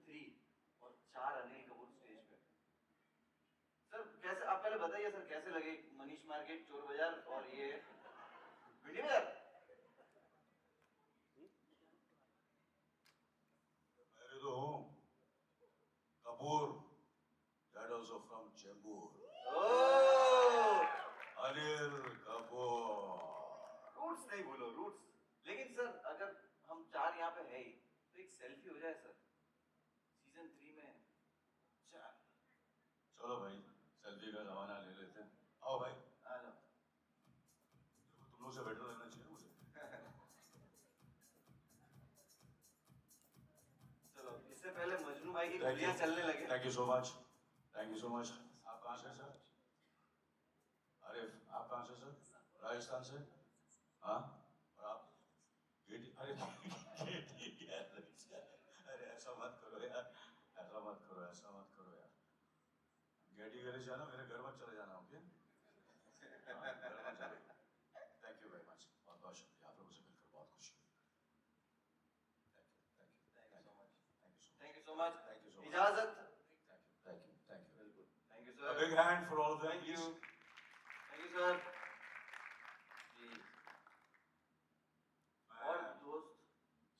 3 और 4 अनिल कपूर स्टेज पे। सर कैसे, आप पहले बताइए सर कैसे लगे मनीष मार्केट, चोर बाजार और ये भिंडी बाजार? मैं तो हूँ Kapoor, that also from Chembur. Oh, Anil Kapoor. Roots नहीं बोलो, रूट्स। लेकिन सर अगर हम 4 यहाँ पे है ही तो एक सेल्फी हो जाए सर सीजन 3 में। चलो भाई, सेल्फी का जमाना ले लेते हैं। आओ भाई, आ जाओ। तुम लोग से बेटर लगना चाहिए मुझे। चलो, इससे पहले मजनू भाई की गोलियां चलने लगे। Thank you so much, thank you so much. आप कहाँ से सर? अरे आप कहाँ से सर? राजस्थान से? हाँ, और आप? अरे अरे ऐसा मत करो यार, ऐसा मत करो, ऐसा मत करो यार। गेटी घर जाना, मेरे घर मत चले जाना, ओके? घर मत चले। थैंक यू वेरी मच, बहुत बहुत शुक्रिया, आप लोगों से मिलकर बहुत खुशी हुई। Thank you so much. Thank you so much. इजाजत। Thank you. बिल्कुल, thank you A sir. big hand for all of them, thank you, please. Thank you sir. और दोस्त,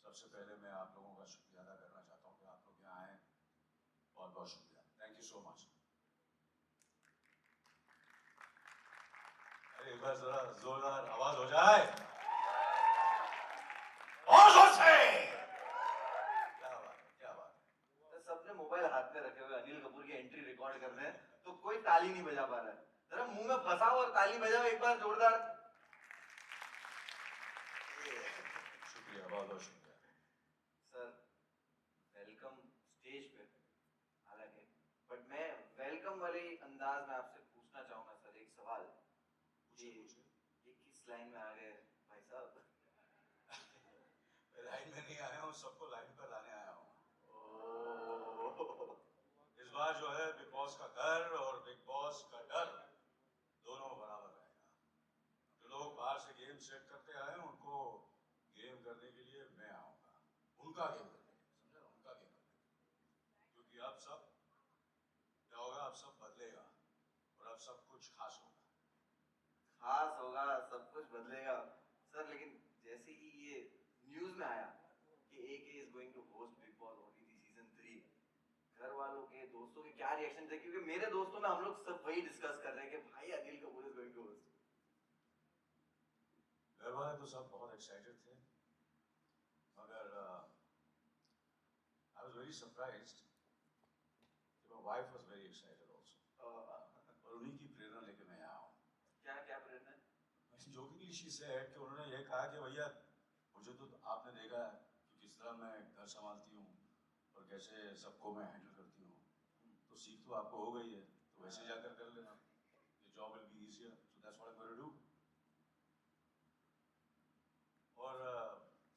सबसे पहले मैं आप लोगों का शुक्रिया अदा करना चाहता हूँ कि आप लोग यहाँ आए, बहुत बहुत शुक्रिया, थैंक यू सो मच। अरे एक बार जरा जोरदार आवाज हो जाए, और जोर से। क्या बात है, क्या बात है। सबने मोबाइल हाथ में रखे हुए अनिल कपूर की एंट्री रिकॉर्ड कर रहे हैं तो कोई ताली नहीं बजा पा रहा है। जरा मुंह में फंसाओ और ताली बजाओ एक बार जोरदार। शुक्रिया, बहुत बहुत शुक्रिया सर। वेलकम स्टेज पे अलग है, बट मैं वेलकम वाले अंदाज में आपसे पूछना चाहूंगा सर एक सवाल। ये किस लाइन में आ गए भाई साहब? लाइन में नहीं आया हूँ, सबको लाइन पर लाने आया हूँ। इस बार जो है बिग बॉस का घर और बिग बॉस का डर दोनों बराबर रहेगा। जो लोग बाहर से गेम सेट करते आए हैं उनको गेम करने के लिए मैं आऊंगा, उनका गेम करने के लिए, समझा? उनका गेम करने के लिए, क्योंकि अब सब क्या होगा, अब सब बदलेगा और अब सब कुछ खास होगा। खास होगा, सब कुछ बदलेगा सर। लेकिन जैसे ही ये न्यूज में आया कि AK is going to host Bigg Boss OTT season 3, घर वालों के, दोस्तों के क्या रिएक्शन थे? क्योंकि मेरे दोस्तों में हम लोग सब वही डिस्कस कर रहे हैं कि भाई Anil Kapoor is going to host. घर वाले तो सब बहुत एक्साइटेड थे, मगर आई वाज वेरी सरप्राइज्ड कि my wife was very excited also, और उन्हीं की प्रेरणा लेके मैं आया हूँ। क्या क्या प्रेरणा? जोकिंगली शी सेड कि उन्होंने ये कहा कि भैया मुझे तो आपने देखा है कि किस तरह मैं घर संभालती हूँ और कैसे सबको मैं हैंडल करती हूँ, तो सीख तो आपको हो गई है, तो वैसे जाकर कर लेना, ये job will be easier, so that's what I am going to do. और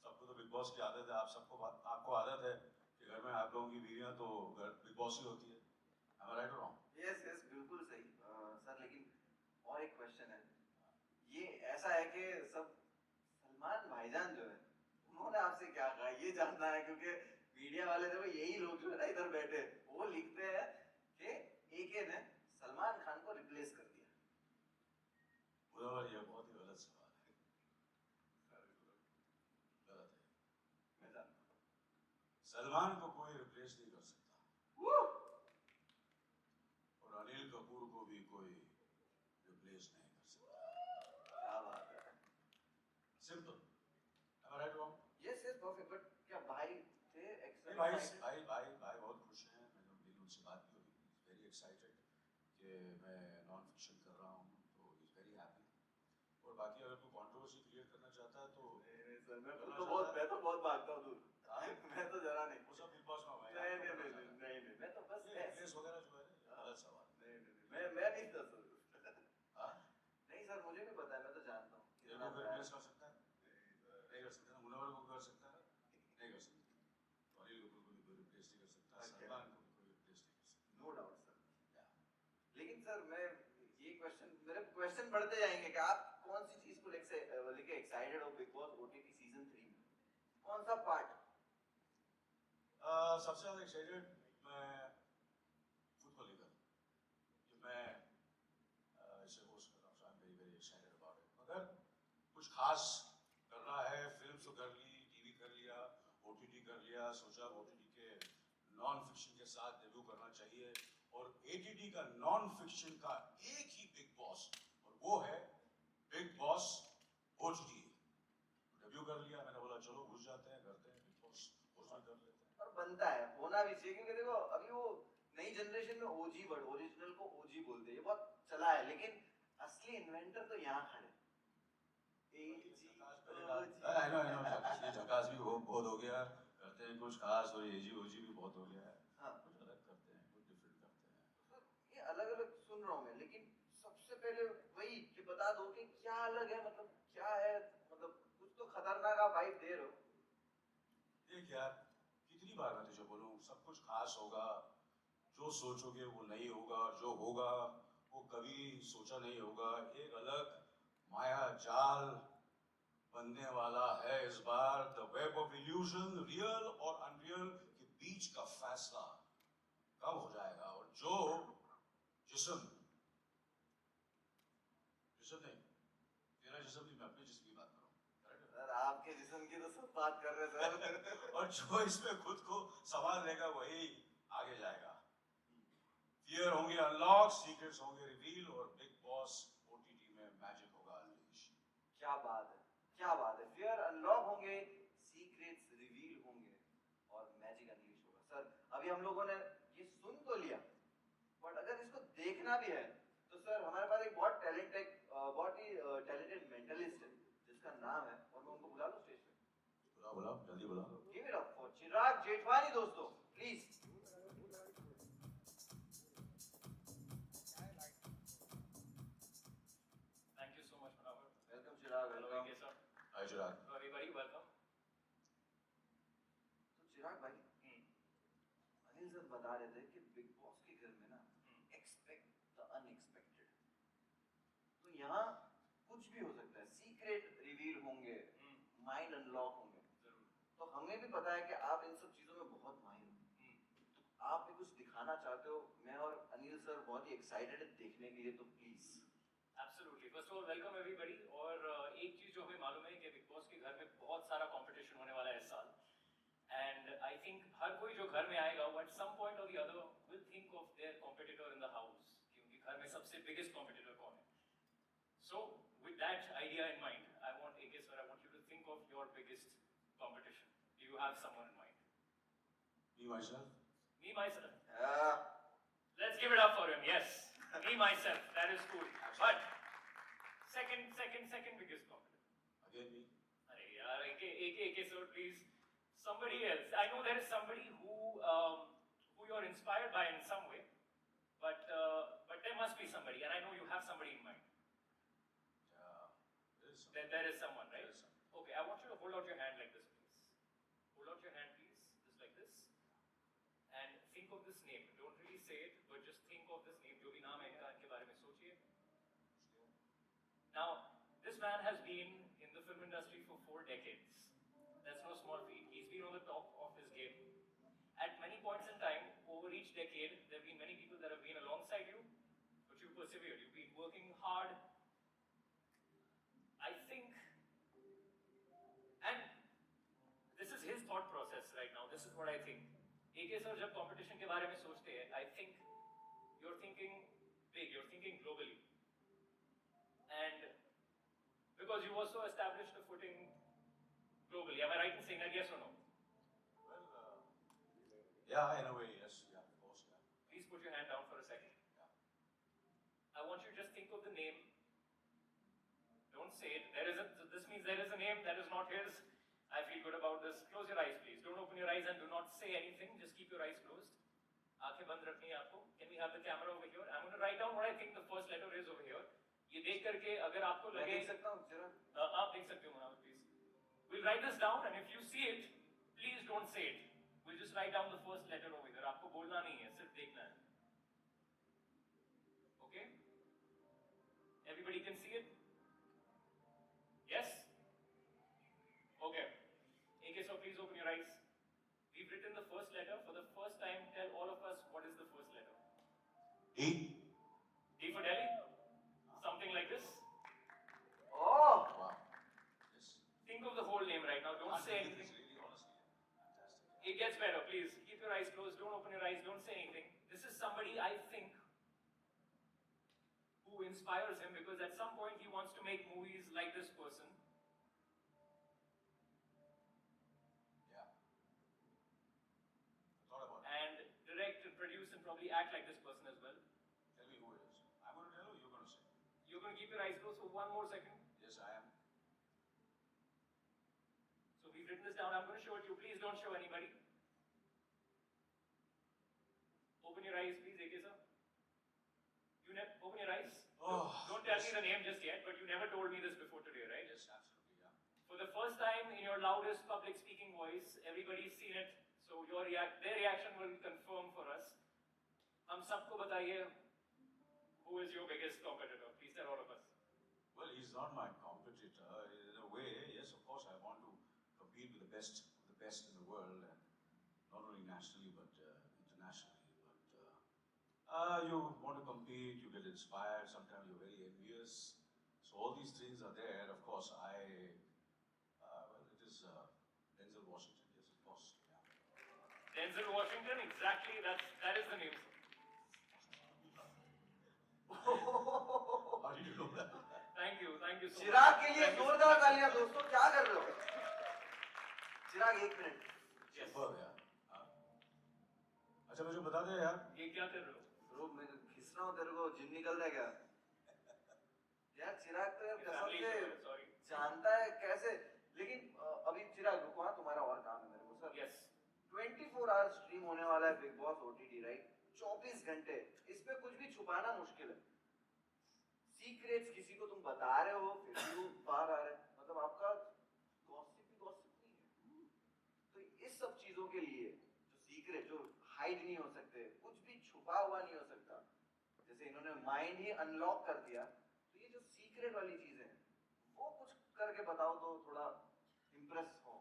सबको तो बिग बॉस की आदत है, आप सबको, आपको आदत है कि घर में आप लोगों की बीवियां तो घर बिग बॉस ही होती है, am I right or wrong? Yes yes, बिल्कुल सही सर। लेकिन और एक क्वेश्चन है, ये ऐसा है कि सब सलमान भाईजान जो है उन्होंने आपसे क्या कहा ये जानना है, क्योंकि मीडिया वाले देखो यही लोग जो है ना इधर बैठे, वो लिखते हैं कि एके ने सलमान खान को रिप्लेस कर दिया। मुनव्वर, ये बहुत ही गलत सवाल है, गलत है। मैं जानता हूँ सलमान को कोई रिप्लेस नहीं कर सकता और अनिल कपूर को भी कोई रिप्लेस नहीं कर सकता। क्या बात है, simple, am I right or wrong? Yes yes perfect. But क्या भाई थे भाई भाई भाई बहुत खुश हैं, मैंने मेरी उनसे बात भी हुई, वेरी एक्साइटेड कि मैं नॉन फिक्शन कर रहा हूँ, तो इज वेरी हैप्पी। और बाकी अगर कोई कंट्रोवर्सी क्रिएट करना चाहता है तो सर मैं तो बहुत भागता हूँ दूर। मैं तो जरा नहीं, वो सब बिग बॉस में हुआ है। नहीं, मैं तो बस रिप्लेस वगैरह जो है गलत सवाल। मैं नहीं था सर। नहीं सर, मुझे भी पता है, मैं तो जानता हूँ। तेरे को रिप्लेस कर सकता है? नहीं कर सकता। मुनव्वर को कर सकता है? नहीं कर सकता। अनिल कपूर को भी कोई रिप्लेस नहीं कर सकता, सलमान को भी कोई रिप्लेस नहीं कर सकता। No doubt sir. लेकिन सर मैं ये मेरे क्वेश्चन बढ़ते जाएंगे कि आप कौन सी चीज को लेके एक्साइटेड हो बिग बॉस ओटीटी सीजन 3 में? कौन सा पार्ट? सबसे ज़्यादा एक्साइटेड मैं खुद को लेकर कि मैं इसे होस्ट कर रहा हूँ. I am very very excited about it. मगर कुछ खास करना है. फिल्म तो कर ली, टीवी कर लिया, ओटीटी कर लिया. सोचा ओटीटी के नॉन फिक्शन के साथ डेब्यू करना चाहिए. और एटीटी का नॉन फिक्शन का एक ही बिग बॉस, और वो है बिग बॉस ओटीटी. डेब्यू कर लिया. मैंने बोला चलो घुस जाते हैं, करते हैं बिग बॉस, होस्ट भी कर लेते हैं. और बनता है, होना भी चाहिए, क्योंकि देखो अभी वो नई जनरेशन में ओजी वर्ड, ओरिजिनल को ओजी बोलते हैं, ये बहुत चला है, लेकिन असली इन्वेंटर तो यहाँ खड़े. आई नो ये झकास भी बहुत हो गया. करते हैं कुछ खास, और एजी ओजी भी बहुत हो गया है. हाँ. कुछ अलग करते हैं, कुछ डिफरेंट करते हैं. ये अलग अलग सुन रहा हूँ मैं, लेकिन सबसे पहले वही कि बता दो कि क्या अलग है, मतलब क्या है, मतलब कुछ तो खतरनाक आप वाइब दे रहे हो. देख यार, कितनी बार मैं तुझे बोलूं, सब कुछ खास होगा. जो सोचोगे वो नहीं होगा, जो होगा वो कभी सोचा नहीं होगा. एक अलग माया जाल बनने वाला है इस बार. The web of illusion, real और अनरियल के बीच का फैसला कब हो जाएगा. और जो जिस्म नहीं, तेरा जिस्म नहीं, मैं अपने जिस्म की बात कर रहा हूँ. सर आपके जिस्म की तो सब बात कर रहे हैं सर. और जो इसमें खुद को संभाल लेगा वही आगे जाएगा. फियर होंगे अनलॉक, सीक्रेट्स होंगे रिवील, और बिग बॉस ओटीटी में मैजिक होगा अनलीश. क्या बात है, क्या बात है. फियर अनलॉक होंगे, सीक्रेट्स रिवील होंगे, और मैजिक अनलीश होगा. सर अभी हम लोगों ने ये सुन तो लिया, बट अगर इसको देखना भी है तो सर हमारे पास एक बहुत बहुत ही टैलेंटेड मेंटलिस्ट है जिसका नाम है, और मैं उनको बुला लूं स्टेज पे. बुला जल्दी बुला. गिव इट अप फॉर चिराग जेठवानी दोस्तों, please. Thank you so much, Manawar. Welcome Chirag, Hello, welcome. AK sir. Hi Chirag. Hello, everybody. Welcome. तो चिराग भाई, अनिल सर बता रहे थे कि बिग बॉस के घर में ना एक्सपेक्ट द अनएक्सपेक्टेड. तो यहाँ कुछ भी हो सकता है, सीक्रेट रिवील होंगे, माइंड अनलॉक होंगे. तो हमें भी पता है कि आप इन सब चीजों में बहुत माहिर हो. आप भी कुछ दिखाना चाहते हो. मैं और अनिल सर बहुत ही एक्साइटेड है देखने के लिए, तो please. Absolutely. First of all, welcome everybody. और एक चीज जो हमें मालूम है कि बिग बॉस के घर में बहुत सारा कंपटीशन होने वाला है इस साल. And I think हर कोई जो घर में आएगा, वो at some point or the other will think of their competitor in the house. कि उनके घर में सबसे biggest competitor कौन है. So with that idea in mind, I want AK sir, I want you to think of your biggest competition. Do you have someone in mind? Me myself. Me myself. Uh, Let's give it up for him. Yes, me myself. That is cool. But second biggest competitor. Again me. Arey yaar, AK sir, please. Somebody else. I know there is somebody who you're inspired by in some way, but there must be somebody, and I know you have somebody in mind. Yeah, there is some. There is someone, right? There is some. Okay, I want you to hold out your hand like this, please. Hold out your hand, please, just like this, and think of this name. Don't really say it, but just think of this name. जो भी नाम है इनका, इनके बारे में सोचिए. Now, this man has been in the film industry for 4 decades. That's no small feat. He's been on the top of his game. At many points in time, over each decade, there have been many people that have been alongside you, but you persevered. You've been working hard. I think, and this is his thought process right now. This is what I think. AK sir, जब competition के बारे में सोचते हैं, I think you're thinking big. You're thinking globally. And because you also established a footing globally. Am I right in saying that, yes or no? Well, yeah, in a way, yes, yeah, of course, yeah. Please put your hand down for a second. Yeah. I want you to just think of the name. Don't say it. This means there is a name that is not his. I feel good about this. Close your eyes, please. Don't open your eyes and do not say anything. Just keep your eyes closed. आंखें बंद रखनी है आपको. Can we have the camera over here? I'm going to write down what I think the first letter is over here. ये देख करके अगर आपको मैं लगे, देख सकता हूँ चिराग? आप देख सकते हो Munawar, please. We'll write this down, and if you see it, please don't say it. We'll just write down the first letter over here. आपको बोलना नहीं है, सिर्फ देखना है. Okay? Everybody can see it? Yes? Okay. AK, so please open your eyes. We've written the first letter for the D. D for Delhi? Something like this? Oh, Wow. Yes. Think of the whole name right now. Don't say This anything. is really honestly fantastic. It gets better. Please keep your eyes closed. Don't open your eyes. Don't say anything. This is somebody I think who inspires him because at some point he wants to make movies like this person. Yeah. I thought about it. And direct and produce and probably act like this person as well. Tell me who it is. I'm going to tell you. You're going to say. You're going to keep your eyes closed for one more second. Yes, I am. So we've written this down. I'm going to show it to you. Please don't show anybody. Open your eyes, please, AK sir. Open your eyes. Oh, Don't tell yes. me the name just yet, but you never told me this before today, right? Yes, absolutely. Yeah. For the first time in your loudest public speaking voice, everybody's seen it, so their reaction will confirm for us. हम सबको बताइए, who is your biggest competitor? Please tell all of us. Well, he's not my competitor. In a way, yes, of course, I want to compete with the best in the world, and not only nationally but internationally. But you want to compete, you get inspired. Sometimes you're very envious. So all these things are there. Of course, well, it is Denzel Washington. Yes, of course. Yeah. Denzel Washington, exactly. That is the name. How did you know that? Thank you so much. चिराग के लिए Thank you. जोरदार तालियां दोस्तों, क्या कर रहे हो? चिराग 1 minute. Yes. Superb, यार. हाँ. अच्छा मुझे बता दे यार. ये क्या कर रहे हो? ब्रो मैं खींच रहा हूँ तेरे को, जिन निकलता है क्या? यार चिराग तो यार कसम Family से show है, sorry. जानता है कैसे, लेकिन अभी चिराग रुको, हाँ तुम्हारा और काम है मेरे को सर. Yes. 24 आवर स्ट्रीम होने वाला है बिग बॉस ओटीटी, राइट? 24 घंटे, इस पे कुछ भी छुपाना मुश्किल है. सीक्रेट्स किसी को तुम बता रहे हो, फिर भी वो बाहर आ रहे हैं. मतलब आपका गॉसिप भी गॉसिप नहीं है. तो इस सब चीजों के लिए जो सीक्रेट, जो हाइड नहीं हो सकते, कुछ भी छुपा हुआ नहीं हो सकता, जैसे इन्होंने माइंड ही अनलॉक कर दिया, तो ये जो सीक्रेट वाली चीजें हैं वो कुछ करके बताओ तो थोड़ा इम्प्रेस हो.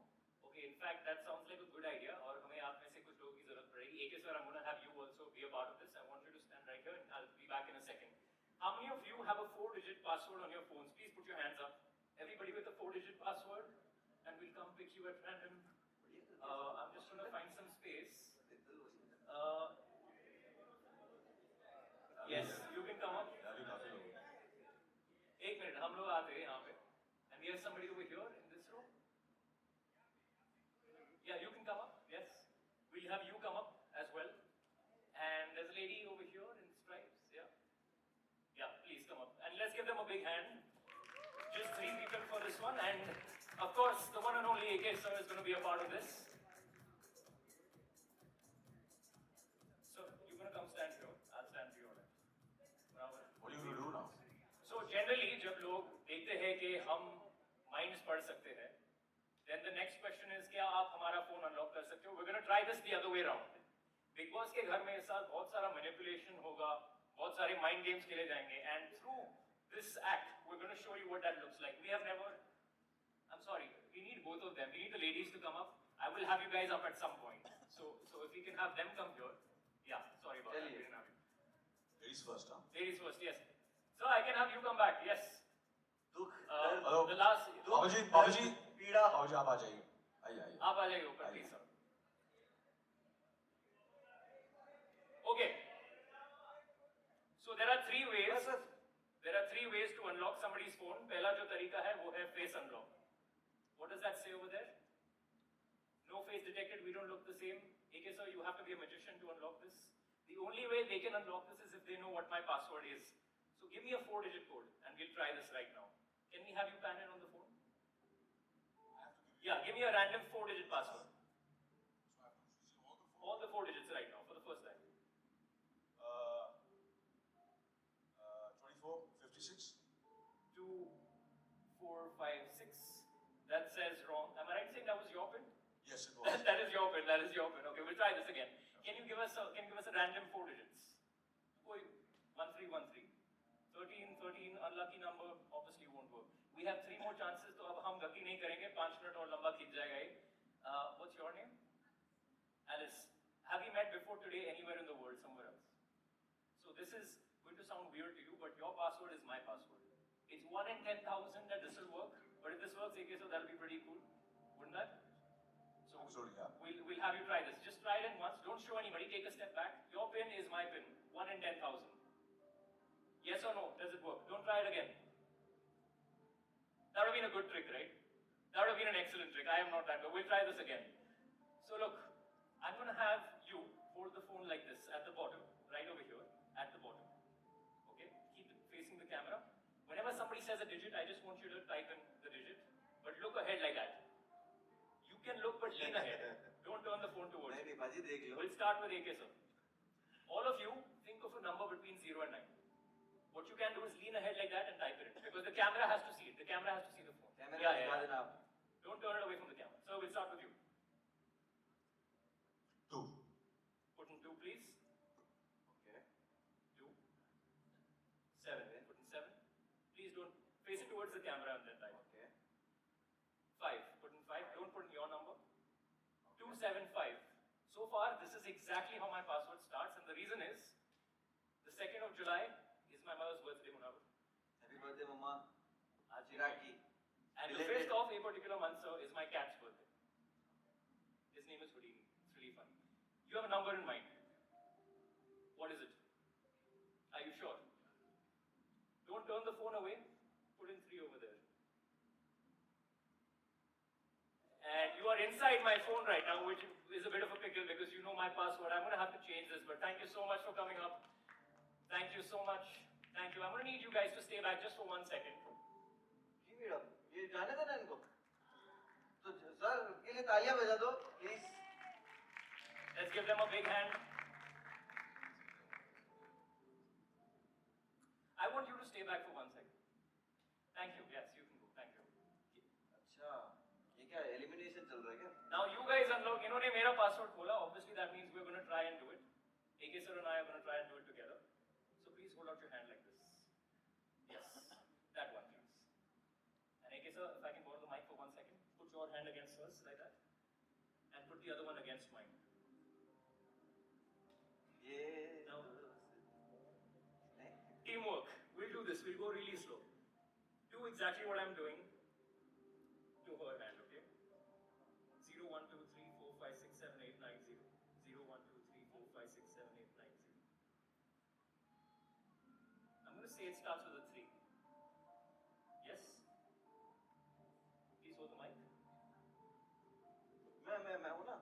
Okay, in fact, that sounds like a good idea. और हमें आप में से कुछ लोगों की जरूरत पड़ेगी. AK sir, I'm going to have you also be a part of this. I want you to stand right here, and I'll be back in a second. How many of you have a 4-digit password on your phones? Please put your hands up. Everybody with a 4-digit password, and we'll come pick you at random. I'm just going to find some space. Yes, you can come up. यार ये काफी लोग. एक minute, हम लोग आते हैं यहाँ पे. And we have somebody over here in this room. Yeah, you can come up. Yes, we'll have you come up as well. And there's a lady over here in stripes. Yeah, please come up. And let's give them a big hand. Just 3 people for this one. And of course, the one and only AK sir is going to be a part of this. So you're going to come stand here. I'll stand to your left. Barabar. What are you going to do now? So generally, जब लोग देखते हैं कि हम minds पढ़ सकते हैं, then the next question is क्या आप हमारा phone unlock कर सकते हो? We're going to try this the other way around. Big Boss के घर में इस साल बहुत सारा manipulation होगा, बहुत सारे mind games खेले जाएंगे, and through this act, we're going to show you what that looks like. We have never, I'm sorry, we need both of them. We need the ladies to come up. I will have you guys up at some point. So if we can have them come here. Yeah, sorry about that. We didn't have you. Ladies first, huh? Ladies first, yes. So I can have you come back, yes. दुख, Hello. The last, बाबू जी पीड़ा. बाबू जी आप आ जाइए. आइए. आप आ जाइए ऊपर please sir. Okay. So there are 3 ways. There are 3 ways to unlock somebody's phone. पहला जो तरीका है वो है face unlock. What does that say over there? No face detected. We don't look the same. AK sir, you have to be a magician to unlock this. The only way they can unlock this is if they know what my password is. So give me a 4-digit code and we'll try this right now. Can we have you pan in on the phone? Yeah, give me a random 4-digit password. All the 4 digits right now for the first time. 24, 56. 2, 4, 5, 6. That says wrong. Am I right saying that was your pin? Yes, it was. That is your pin. That is your pin. Okay, we'll try this again. Can you give us a random 4 digits? 1313. 13, unlucky number, obviously won't work. We have 3 more chances, तो अब हम गलती नहीं करेंगे. 5 minute और लंबा खींच जाएगा ये. What's your name? Alice. Have you met before today anywhere in the world, somewhere else? So this is going to sound weird to you, but your password is my password. It's 1 in 10,000 that this will work, but if this works, AK, so that'll be pretty cool, wouldn't that? So Absolutely, yeah. we'll have you try this. Just try it in once. Don't show anybody. Take a step back. Your pin is my pin. 1 in 10,000. Yes or no? Does it work? Don't try it again. That would have been a good trick, right? That would have been an excellent trick. I am not that good. We'll try this again. So look, I'm going to have you hold the phone like this at the bottom, right over here, at the bottom. Okay? Keep it facing the camera. Whenever somebody says a digit, I just want you to type in the digit, but look ahead like that. You can look, but lean ahead. Don't turn the phone towards you. नहीं बाजी देख लो. We'll start with AK, sir. All of you, think of a number between 0 and 9. What you can do is lean ahead like that and type it in, because the camera has to see it. The camera has to see the phone. Camera Yeah, दिखा yeah, देना yeah. आप. Don't turn it away from the camera. So we'll start with you. 2. Put in 2, please. Okay. 2. 7. Put in 7. Please don't face it towards the camera and then type. Okay. 5. Put in 5. Don't put in your number. 275. So far, this is exactly how my password starts, and the reason is the 2nd of July is my mother's birthday, Munawar. Happy birthday, Mama. आज चिरागी. And the Belated. 5th of a particular month, sir, is my cat's birthday. His name is Houdini. It's really funny. You have a number in mind. What is it? Are you sure? Don't turn the phone away. Put in 3 over there. And you are inside my phone right now, which is a bit of a pickle because you know my password. I'm going to have to change this, but thank you so much for coming up. Thank you so much. Thank you. I'm going to need you guys to stay back just for 1 second. की madam ये जाने देना इनको. तो sir के लिए तालियां बजा दो, please. Let's give them a big hand. I want you to stay back for 1 second. Thank you. Yes, you can go. Thank you. अच्छा, ये क्या एलिमिनेशन चल रहा है क्या? Now you guys unlock. इन्होंने मेरा password खोला. Obviously that means we're going to try and do it. AK sir and I are going to try and do it together. So please hold out your hand like this. Yes, that one please. And AK sir, if I can borrow the mic for 1 second, put your hand against hers like that, and put the other one against mine. ये No. नहीं. Teamwork. We'll do this. We'll go really slow. Do exactly what I'm doing to her hand, okay? 0, 1, 2, 3, 4, 5, 6, 7, 8, 9, 0. 0, 1, 2, 3, 4, 5, 6, 7, 8, 9, 0. I'm going to say it starts with a 3. Yes? Please hold the mic. मैं हूँ ना.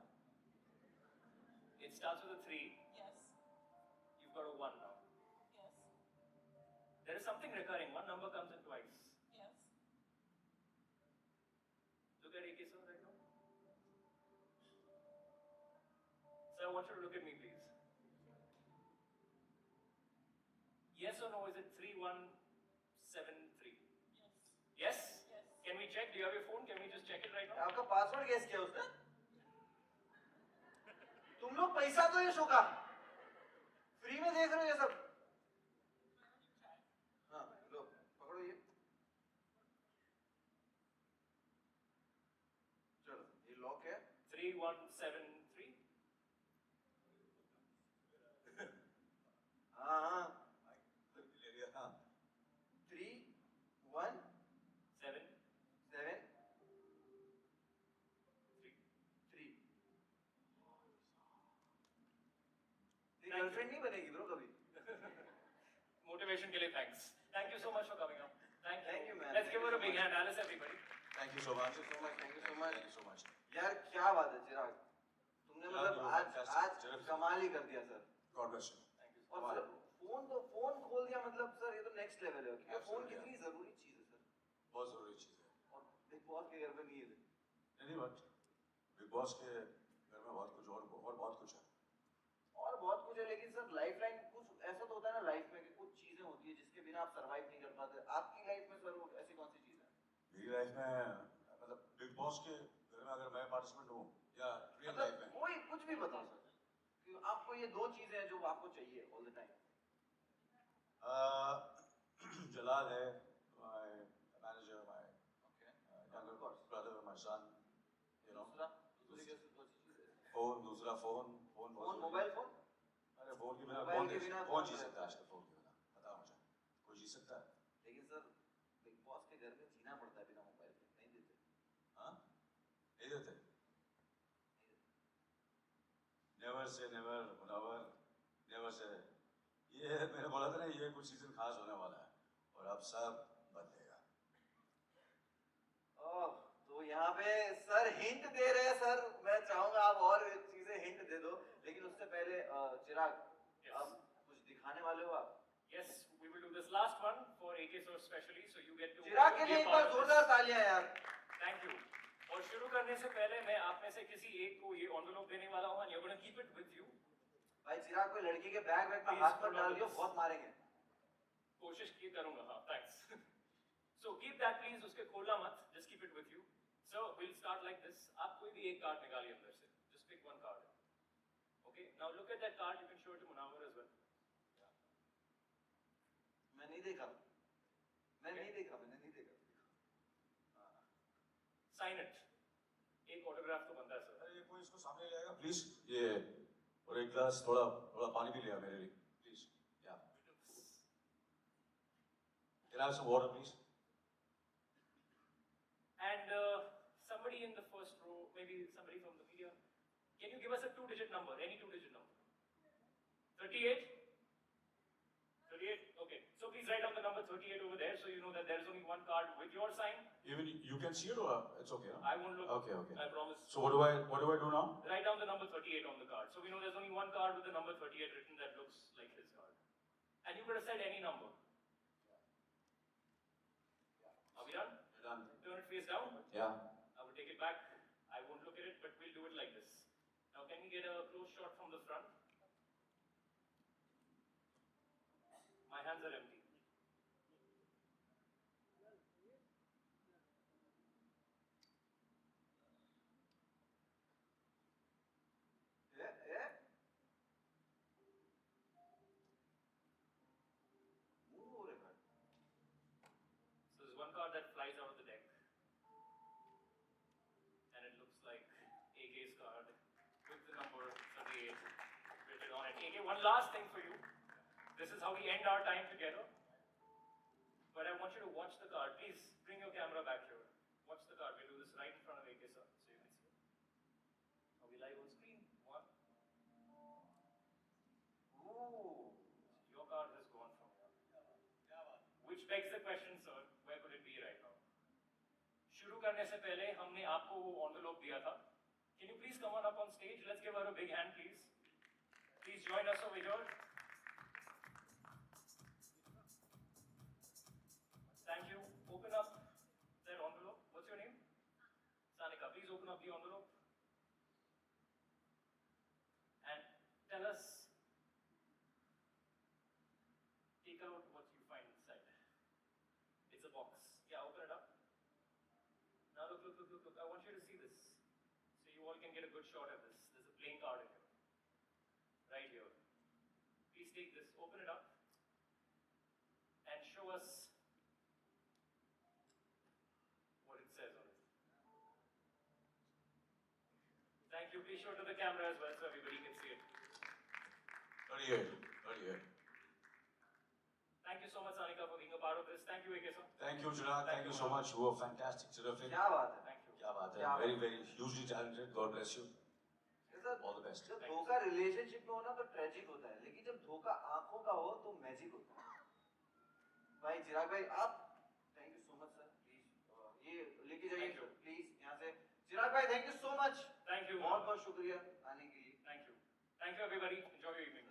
It starts with a 3. Yes. You've got a 1 now. Yes. There is something recurring. One number comes in twice. Yes. Look at AK sir right now. Sir, I want you to look at me, please. Yes or no? Is it 3173? Yes. Yes? Yes. Can we check? Do you have your phone? Can we just check it right now? आपका password guess किया उसने? तुम लोग पैसा दो ये show का. Free में देख रहे हो ये सब. हाँ, लो पकड़ो ये. चलो, ये लॉक है. 3173? हाँ. ले लिया, हाँ. 3, 1, 7, 7, 3. 3. तेरी गर्लफ्रेंड नहीं बनेगी ब्रो कभी. Motivation के लिए thanks. Thank you so much for coming up. Thank you. Thank you, man. Let's Thank give you her a so big much. hand. Alice, everybody. Thank you so much. Thank you so much. Thank you so much. Thank you so much. यार क्या बात है चिराग. तुमने चिराग, मतलब you are आज fantastic. आज चिराग. कमाल ही कर दिया sir. God bless you. Thank you. और सर फोन खोल दिया मतलब सर ये तो नेक्स्ट लेवल है. क्योंकि फोन Absolutely. कितनी जरूरी चीज है सर. बहुत जरूरी चीज है. और बिग बॉस के घर में नहीं है. नहीं बट बिग बॉस के घर में बहुत कुछ और बहुत कुछ है. और बहुत कुछ है लेकिन सर लाइफलाइन कुछ ऐसा तो होता है ना लाइफ में कि कुछ चीजें होती है जिसके बिना आप सरवाइव नहीं कर पाते. आपकी लाइफ में सर वो ऐसी कौन सी चीज है? मेरी लाइफ में मतलब बिग बॉस के घर में अगर मैं पार्टिसिपेंट हूँ या रियल लाइफ मतलब में कोई कुछ भी बताओ सर कि आपको ये दो चीजें हैं जो आपको चाहिए ऑल द टाइम. जलाल है, my manager, my okay. younger Of course. brother, my son, you know. दूसरा दूसरी कैसे दो चीजें? फोन, दूसरा फोन फोन, मोबाइल फोन. अरे फोन की के बिना मोबाइल के बिना कौन जी सकता है आजकल फोन के बिना? बताओ मुझे, कोई जी सकता है? लेकिन सर बिग बॉस के घर में जीना पड़ता है बिना मोबाइल के, नहीं देते। हाँ, नहीं देते। Never say never, Munawwar, never say. ये मैंने बोला था ना, ये कुछ सीजन खास होने वाला है और अब सब बदलेगा। ओह, तो यहाँ पे सर हिंट दे रहे हैं सर, मैं चाहूंगा आप और चीजें हिंट दे दो, लेकिन उससे पहले चिराग, Yes. अब कुछ दिखाने वाले हो आप? Yes, we will do this last one for AK Source specially, so you get to चिराग के be लिए a एक part बार of जोरदार this. तालियां यार। Thank you. और शुरू करने से पहले मैं आप में से किसी एक को ये envelope देने वाला हूँ, and you're going to keep it with you. भाई चिराग, कोई लड़की के बैग में Please हाथ मत hold on डाल to दियो, this. बहुत मारेंगे। कोशिश की करूँगा, हाँ, thanks. So keep that please, उसके खोलना मत, just keep it with you. So we'll start like this. आप कोई भी एक कार्ड निकालिए अंदर से, just pick one card. Okay, now look at that card. You can show it to Munawar as well. मैं नहीं देखा, मैंने नहीं देखा। Sign it. एक autograph तो बनता है सर. अरे ये कोई इसको सामने ले आएगा प्लीज, ये और एक ग्लास थोड़ा थोड़ा पानी भी ले आ मेरे लिए प्लीज। या can I have some water please? And somebody in the first row, maybe somebody from the media, can you give us a two-digit number, any two-digit number? 38? 38? Okay. So please write down the number 38 over there, so you know that there is only one card with your sign. Even you can see it or it's okay? Huh? I won't look. Okay, okay. I promise. So what do I do now? Write down the number 38 on the card. So we know there's only one card with the number 38 written that looks like his card. And you could have said any number. Are we done? We're done. Turn it face down. Yeah. I will take it back. I won't look at it, but we'll do it like this. Now, can we get a close shot from the front? My hands are empty. So there's one card that flies out of the deck. And it looks like AK's card with the number 38 written on it. AK, one last thing for you. This is how we end our time together. But I want you to watch the card. Please bring your camera back here. Watch the card. We'll do this right in front of AK sir, so you can see it. Are we live on screen? One. Ooh, your card has gone from here. Which begs the question, sir, where could it be right now? शुरू करने से पहले हमने आपको वो envelope दिया था. Can you please come on up on stage? Let's give her a big hand, please. Please join us over here. Thank you. Open up that envelope. What's your name? Sanika. Please open up the envelope. And tell us, take out what you find inside. It's a box. Yeah, open it up. Now look. I want you to see this. So you all can get a good shot at this. There's a playing card in here. Right here. Please take this. Open it up. And show us what it says on it. Thank you. Please show it to the camera as well so everybody can see it. 38. Thank you so much, Sanika, for being a part of this. Thank you, AK sir. Thank you, Chirag. Thank you so much. You were fantastic, terrific. क्या बात है? Thank you. क्या बात है? क्या बात Very, very hugely talented. God bless you. Sir, All the best. जब धोखा रिलेशनशिप में हो ना तो ट्रेजिक होता है, लेकिन जब धोखा आंखों का हो तो मैजिक होता है। भाई चिराग भाई, आप thank you so much sir, please ये लेके जाइए Thank you. सर, प्लीज यहाँ से। चिराग भाई thank you so much, Thank you. बहुत बहुत शुक्रिया आने के लिए। Thank you. Thank you, everybody. Enjoy your evening.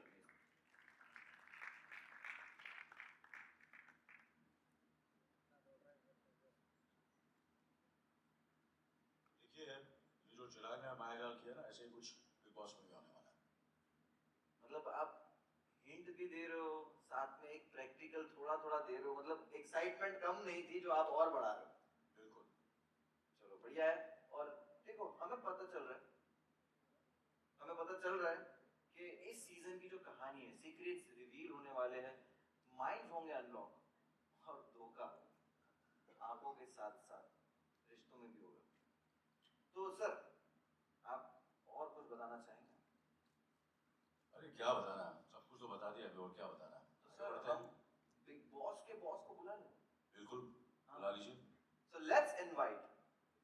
देखिए, ये जो चिराग ने मायाजाल किया ना, ऐसे ही कुछ बिग बॉस में भी होने वाला है। मतलब आप हिंट भी दे रहे हो, साथ में एक प्रैक्टिकल थोड़ा थोड़ा दे रहे हो, मतलब एक्साइटमेंट कम नहीं थी जो आप और बढ़ा रहे हो। बिल्कुल। चलो बढ़िया है। और देखो हमें पता चल रहा है कि इस सीजन की जो कहानी है, सीक्रेट्स रिवील होने वाले हैं, माइंड होंगे अनलॉक और धोखा आंखों के साथ साथ रिश्तों में भी होगा। तो सर आप और कुछ बताना चाहेंगे? अरे क्या बताना है, सब कुछ तो ही अभी, और क्या बताना है। तो सर हम बिग बॉस के बॉस को बुला लें? बिल्कुल बुला लीजिए। So let's invite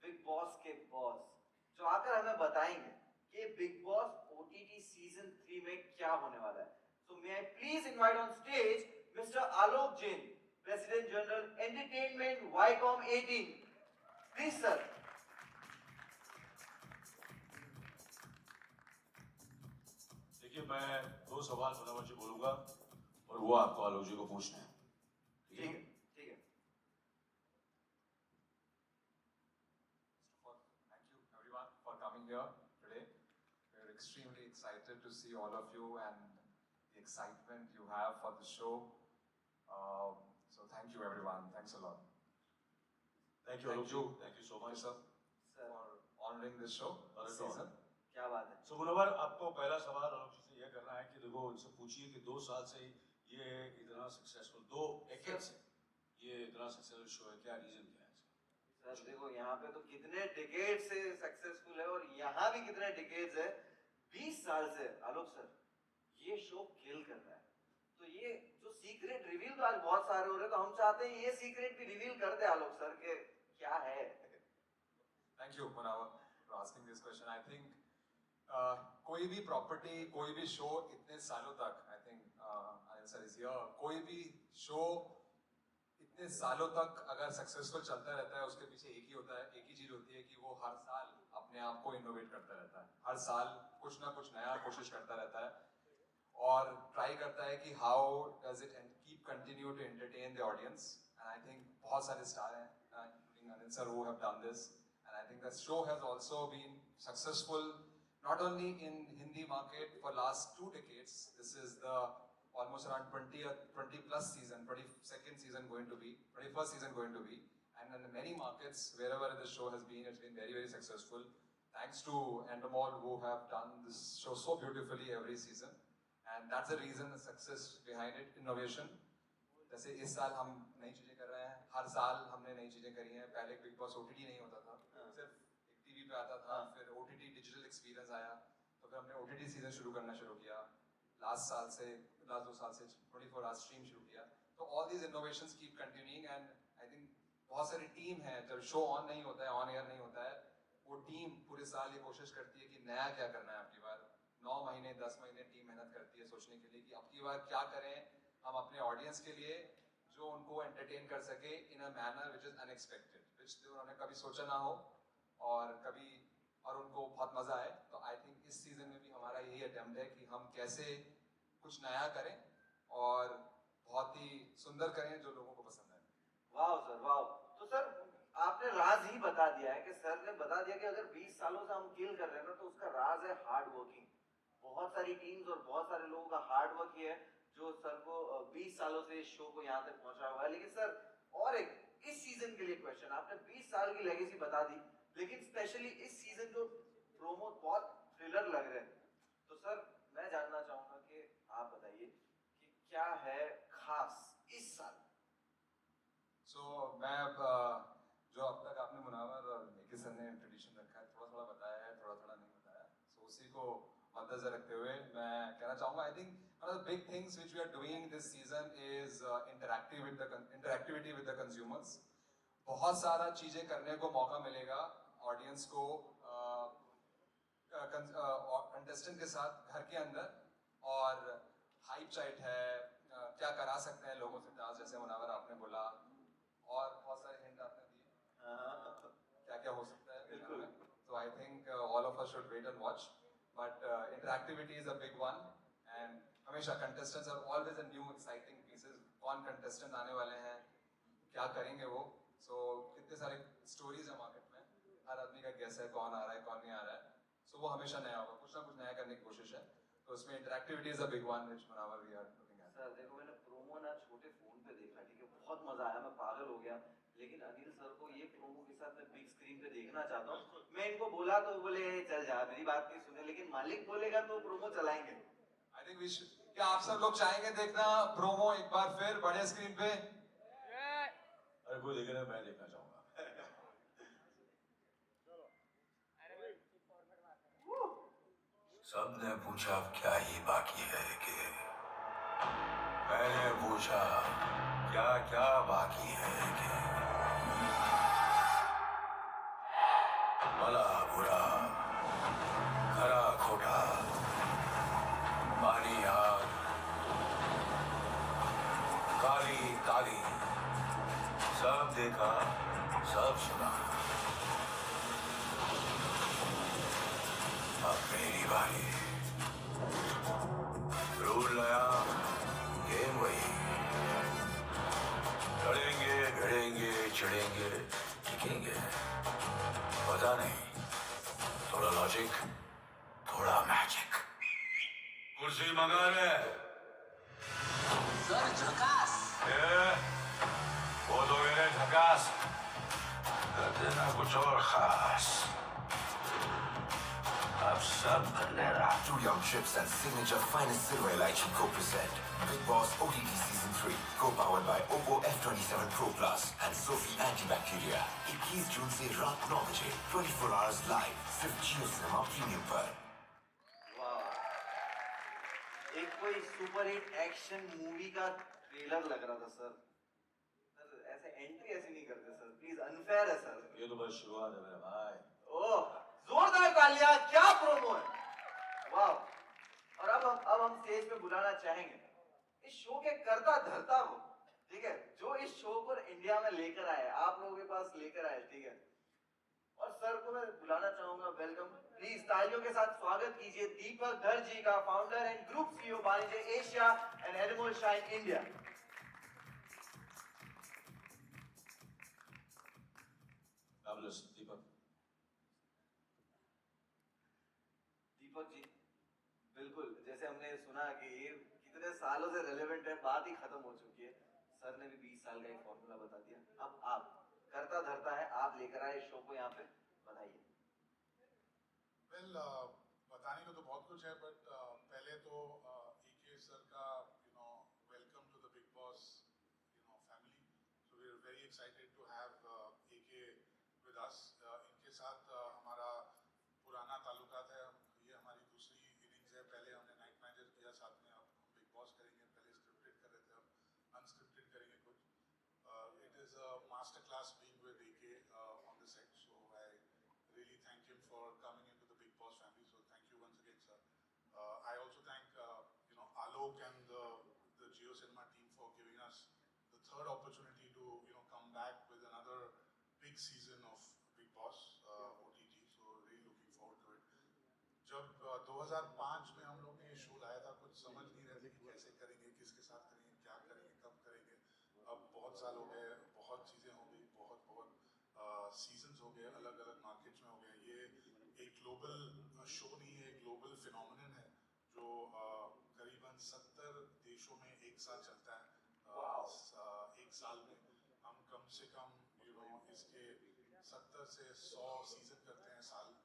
big boss के बॉस जो आकर हमें बताएंगे कि बिग बॉस OTT सीजन 3 में क्या होने वाला है। So may I please invite on stage Mr. Alok Jain, President General Entertainment Viacom 18. Please sir. देखिए मैं 2 सवाल मुनव्वर जी बोलूंगा और वो आपको आलोक जी को पूछना है, ठीक है? ठीक है। Thank you everyone for coming here today. We're extremely excited to see all of you and the excitement you have for the show. So thank you everyone. Thanks a lot. Thank you Alok ji, thank you so Thank you much sir sir for honoring this show, this season. क्या बात है। सो मुनव्वर, आपको पहला सवाल आलोक जी से यह करना है कि देखो उनसे पूछिए कि 2 साल से ये इतना सक्सेसफुल, 2 decades से ये इतना सक्सेसफुल शो है, क्या रीजन क्या है इसका? सर देखो यहाँ पे तो कितने डिकेड से सक्सेसफुल है और यहाँ भी कितने डिकेड्स है। 20 साल से आलोक सर ये शो किल कर रहा है। तो ये जो सीक्रेट रिवील तो आज बहुत सारे हो रहे हैं, तो हम चाहते हैं ये सीक्रेट भी रिवील कर दे आलोक सर के क्या है। Thank you Munawar for asking this question. I think कोई भी प्रॉपर्टी, कोई भी शो इतने सालों तक, I think Anil sir is here, कोई भी शो इतने सालों तक अगर सक्सेसफुल चलता रहता है, उसके पीछे एक ही होता है, एक ही चीज होती है कि वो हर साल अपने आप को इनोवेट करता रहता है, हर साल कुछ ना कुछ नया कोशिश करता रहता है और ट्राई करता है कि how does it keep continue to entertain the audience. And I think बहुत सारे स्टार हैं including Anil sir who have done this, and I think the show has also been successful not only in Hindi market for last 2 decades. This is the almost around 20 plus season, 22nd season going to be, 21st season going to be, and in many markets wherever the show has been, it's been very very successful thanks to Endemol who have done this show so beautifully every season, and that's the reason, the success behind it, innovation. जैसे इस साल हम नई चीजें कर रहे हैं, हर साल हमने नई चीजें करी हैं। पहले बिग बॉस OTT नहीं होता था, सिर्फ एक टीवी पे आता था, फिर OTT डिजिटल एक्सपीरियंस आया, तो फिर हमने OTT सीजन शुरू करना शुरू किया। लास्ट 2 साल से 24 आवर स्ट्रीम शुरू किया। तो all these innovations keep continuing and I think बहुत सारी टीम है, जब शो ऑन नहीं होता है, ऑन एयर नहीं होता है, वो टीम पूरे साल ये कोशिश करती है कि नया क्या करना है। आपकी बार 9 महीने 10 महीने टीम मेहनत करती है सोचने के लिए कि अब की बार क्या करें हम अपने ऑडियंस के लिए जो उनको एंटरटेन कर सके in a manner which is unexpected, which उन्होंने कभी सोचा ना हो और उनको बहुत मजा आए। तो आई थिंक इस सीजन में भी हमारा यही अटेम्प्ट है कि हम कैसे कुछ नया करें और बहुत ही सुंदर करें जो लोगों को पसंद आए। वाह सर वाह। तो सर आपने राज ही बता दिया है कि सर ने बता दिया कि अगर 20 सालों से हम किल कर रहे हैं ना, तो उसका राज है हार्ड वर्किंग। बहुत सारी टीम्स और बहुत सारे लोगों का हार्ड वर्क ही है जो सर को 20 सालों से इस शो को यहाँ तक पहुंचा हुआ है। लेकिन सर और एक इस सीजन के लिए क्वेश्चन, आपने 20 साल की लेगेसी बता दी, लेकिन स्पेशली इस सीजन जो प्रोमो बहुत थ्रिलर लग रहे हैं, तो सर मैं जानना चाहूंगा कि आप बताइए कि क्या है खास इस साल। मैं अब जो अब तक आपने मुनावर और मेकी सर ने ट्रेडिशन रखा है, थोड़ा थोड़ा बताया है, थोड़ा थोड़ा नहीं बताया, उसी को मद्देनजर रखते हुए मैं कहना चाहूँगा I think one of the big things which we are doing this season is interactivity with the consumers. बहुत सारा चीजें करने को मौका मिलेगा ऑडियंस को कंटेस्टेंट के साथ घर के अंदर, और हाइप चाइट है, क्या करा सकते हैं लोगों से डांस, जैसे मुनावर आपने बोला, और बहुत सारे हिंट आपने दिए क्या क्या हो सकता है बिल्कुल। तो I think all of us should wait and watch, but interactivity is a big one and हमेशा contestants are always a new exciting pieces. कौन कंटेस्टेंट आने वाले हैं, क्या करेंगे वो, सो कितने सारे स्टोरीज है मार्केट में, हर आदमी का गेस है कौन आ रहा है कौन नहीं आ रहा है, सो वो हमेशा नया होगा, कुछ ना कुछ नया करने की कोशिश है। तो उसमें interactivity is a big one which Munawar we are looking at. Sir देखो मैंने प्रोमो ना छोटे फोन पे देखा, ठीक है, बहुत मजा आया, मैं पागल हो गया, लेकिन अनिल सर को ये प्रोमो के साथ मैं बिग स्क्रीन पे देखना चाहता हूँ। मैं इनको बोला तो बोले चल जा, मेरी बात नहीं सुने, लेकिन मालिक बोलेगा तो प्रोमो चलाएंगे। आई थिंक वी शुड, क्या आप सब लोग चाहेंगे देखना प्रोमो एक बार फिर बड़े स्क्रीन पे? अरे कोई देखे ना, मैं देखना चाहूंगा। सबने पूछा अब क्या ही बाकी है कि मैंने पूछा क्या क्या बाकी है कि भला बुरा, खरा खोटा, पानी आग, काली काली, सब देखा, सब सुना। अब मेरी बारी। रूल नया, गेम वही। लड़ेंगे, भिड़ेंगे, चिढ़ेंगे, टिकेंगे। पता नहीं, थोड़ा लॉजिक, थोड़ा मैजिक। कुर्सी मंगा ले। सर झकास। वो तो मेरे झकास। कर देना कुछ और खास। अब सब बदलेगा। Two young chips and signature finest silver lychee co-present Big Boss OTT Season 3, co-powered by Oppo F27 Pro Plus and Sophie Antibacteria. 21 जून से रात 9 बजे 24 hours live सिर्फ जियो सिनेमा प्रीमियम पर। वाह, एक कोई सुपर हिट एक्शन मूवी का ट्रेलर लग रहा था सर। सर ऐसे एंट्री ऐसे नहीं करते सर, प्लीज, अनफेयर है सर। ये तो बस शुरुआत है मेरे भाई। ओह, जोरदार तालियां, क्या प्रोमो है, वाह। और अब हम स्टेज पे बुलाना चाहेंगे इस शो के करता धरता को, ठीक है, जो इस शो को इंडिया में लेकर आए, आप लोगों के पास लेकर आए, ठीक है। और सर को मैं बुलाना चाहूंगा, वेलकम, प्लीज तालियों के साथ स्वागत कीजिए दीपक धर जी का, founder and group CEO Banijay Asia and Endemol Shine India. Deepak. Deepak ji, बिल्कुल जैसे हमने सुना कि ये कितने सालों से रेलेवेंट है, बात ही खत्म हो चुकी है। सर ने भी 20 साल का एक फॉर्मूला बता दिया। अब आप, करता धरता है, आप लेकर आए इस शो को यहाँ पे, बताइए। वेल, बताने को तो बहुत कुछ है, बट पहले तो एके सर का welcome to the Bigg Boss family. So we are very excited to have AK with us. इनके साथ हमारा पुराना ताल्लुकात है। ये हमारी दूसरी इनिंग्स है। पहले हमने नाइट मैनेजर किया साथ में, अब हम बिग बॉस करेंगे। पहले स्क्रिप्टेड कर रहे थे, अब अनस्क्रिप्टेड करेंगे कुछ। It is a master class being with AK on the set, so I really thank him for coming into the Big Boss family. So thank you once again, sir. I also thank Alok and the Jio Cinema team for giving us the third opportunity to come back with another big season of Big Boss OTT. So really looking forward to it. जब 2005 में हम लोग ने ये show लाया था, कुछ समझ नहीं रहे थे कि कैसे करेंगे, किसके साथ करेंगे, क्या करेंगे, कब करेंगे। अब बहुत साल हो गए, बहुत चीज़ें हो गई, बहुत सीजन्स हो गए, अलग अलग मार्केट्स में हो गए। ये एक ग्लोबल शो नहीं है, एक ग्लोबल फिनोमिनन है जो करीबन 70 देशों में एक साथ चलता है। एक साल में हम कम से कम इसके 70 से 100 सीजन करते हैं साल में।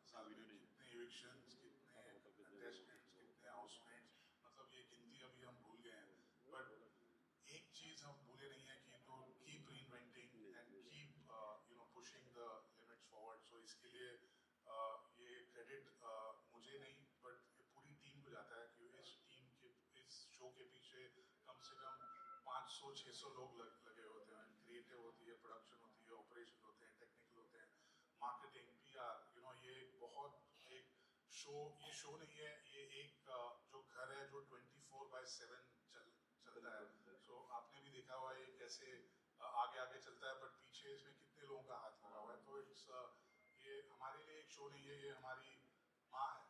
कितने इविक्शंस, कितने कंटेस्टेंट्स, कितने हाउसमेट्स, मतलब ये गिनती अभी हम भूल गए हैं। बट एक चीज़ हम भूले नहीं है कि to keep reinventing and keep pushing the limits forward. So इसके लिए ये क्रेडिट मुझे नहीं, बट पूरी टीम को जाता है कि इस टीम के, इस शो के पीछे कम से कम 500-600 लोग लगे होते हैं। क्रिएटिव होती है, प्रोडक्शन होती है, ऑपरेशन होते हैं, टेक्निकल होते हैं, मार्केटिंग, PR। ये बहुत एक शो, ये शो नहीं है, ये एक जो घर है जो 24/7 चलता है। सो आपने भी देखा हुआ है कैसे आगे चलता है, बट पीछे इसमें कितने लोगों का हाथ लगा हुआ है। तो इट्स ये हमारे लिए एक शो नहीं है, ये हमारी माँ है,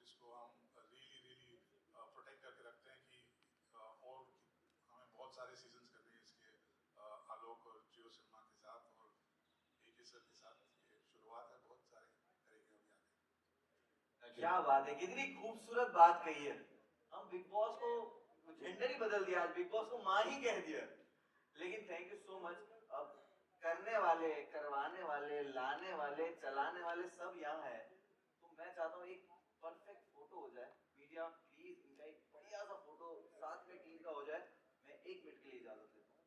जिसको हम रियली प्रोटेक्ट करके रखते हैं कि और हमें बहुत सारे सीजन्स करने हैं इसके, आलोक और जियो सिनेमा के साथ और एके सर के साथ। ये शुरुआत है, बहुत सारे करेंगे अभी आगे। क्या बात है, कितनी खूबसूरत बात कही है। हम बिग बॉस को जेंडर ही बदल दिया, आज बिग बॉस को माँ ही कह दिया। लेकिन थैंक यू सो मच। अब करने वाले, करवाने वाले, लाने वाले, चलाने वाले सब यहाँ है, तो मैं चाहता हूँ एक परफेक्ट फोटो हो जाए। मीडिया प्लीज इनका एक बढ़िया सा फोटो साथ में टीम का हो जाए। मैं 1 मिनट के लिए इजाजत लेता हूँ।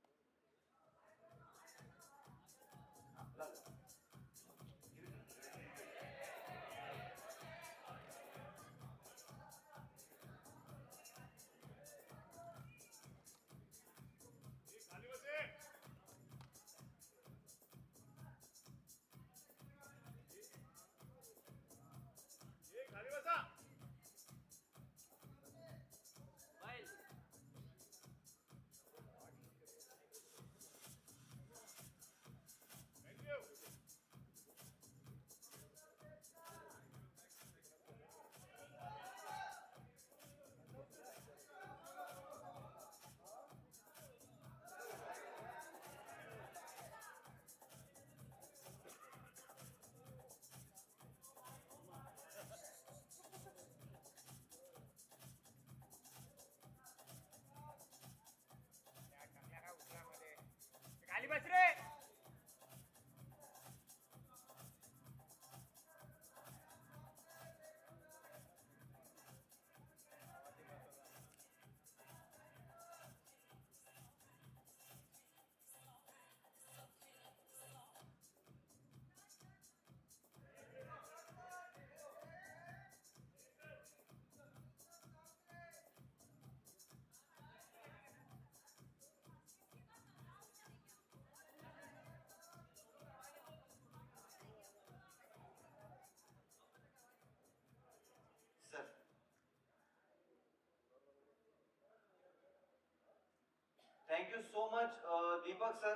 Thank you so much Deepak sir,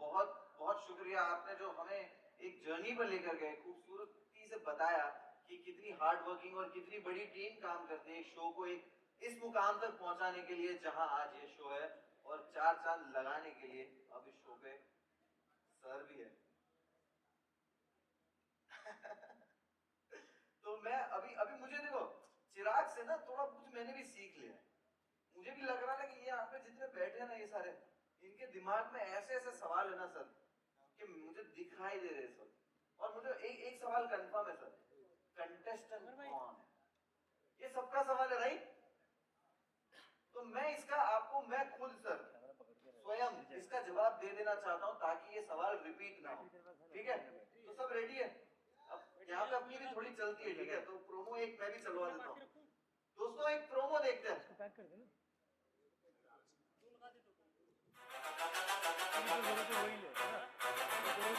बहुत बहुत शुक्रिया। आपने जो हमें एक जर्नी पर लेकर गए, खूबसूरती से बताया कि कितनी हार्ड वर्किंग और कितनी बड़ी टीम काम करती है एक शो को एक इस मुकाम तक पहुंचाने के लिए जहां आज ये शो है, और चार चांद लगाने के लिए अब इस शो पे सर भी है। तो मैं अभी अभी मुझे देखो, चिराग से ना थोड़ा कुछ मैंने भी सीख लिया है। मुझे भी लग रहा है कि ये यहाँ पे जितने बैठे हैं ना, ये सारे, इनके दिमाग में ऐसे ऐसे सवाल है ना सर, कि मुझे दिखाई दे रहे हैं सर। और मुझे एक सवाल कंफर्म है सर, कंटेस्टेंट कौन है, ये सबका सवाल है राइट। तो मैं इसका आपको मैं खुद सर स्वयं इसका जवाब दे देना चाहता हूँ, ताकि ये सवाल रिपीट ना हो। ठीक है, तो सब रेडी है? अब यहाँ पे अपनी भी थोड़ी चलती है, ठीक है, तो प्रोमो एक मैं भी चलवा देता हूँ। दोस्तों एक प्रोमो देखते हैं।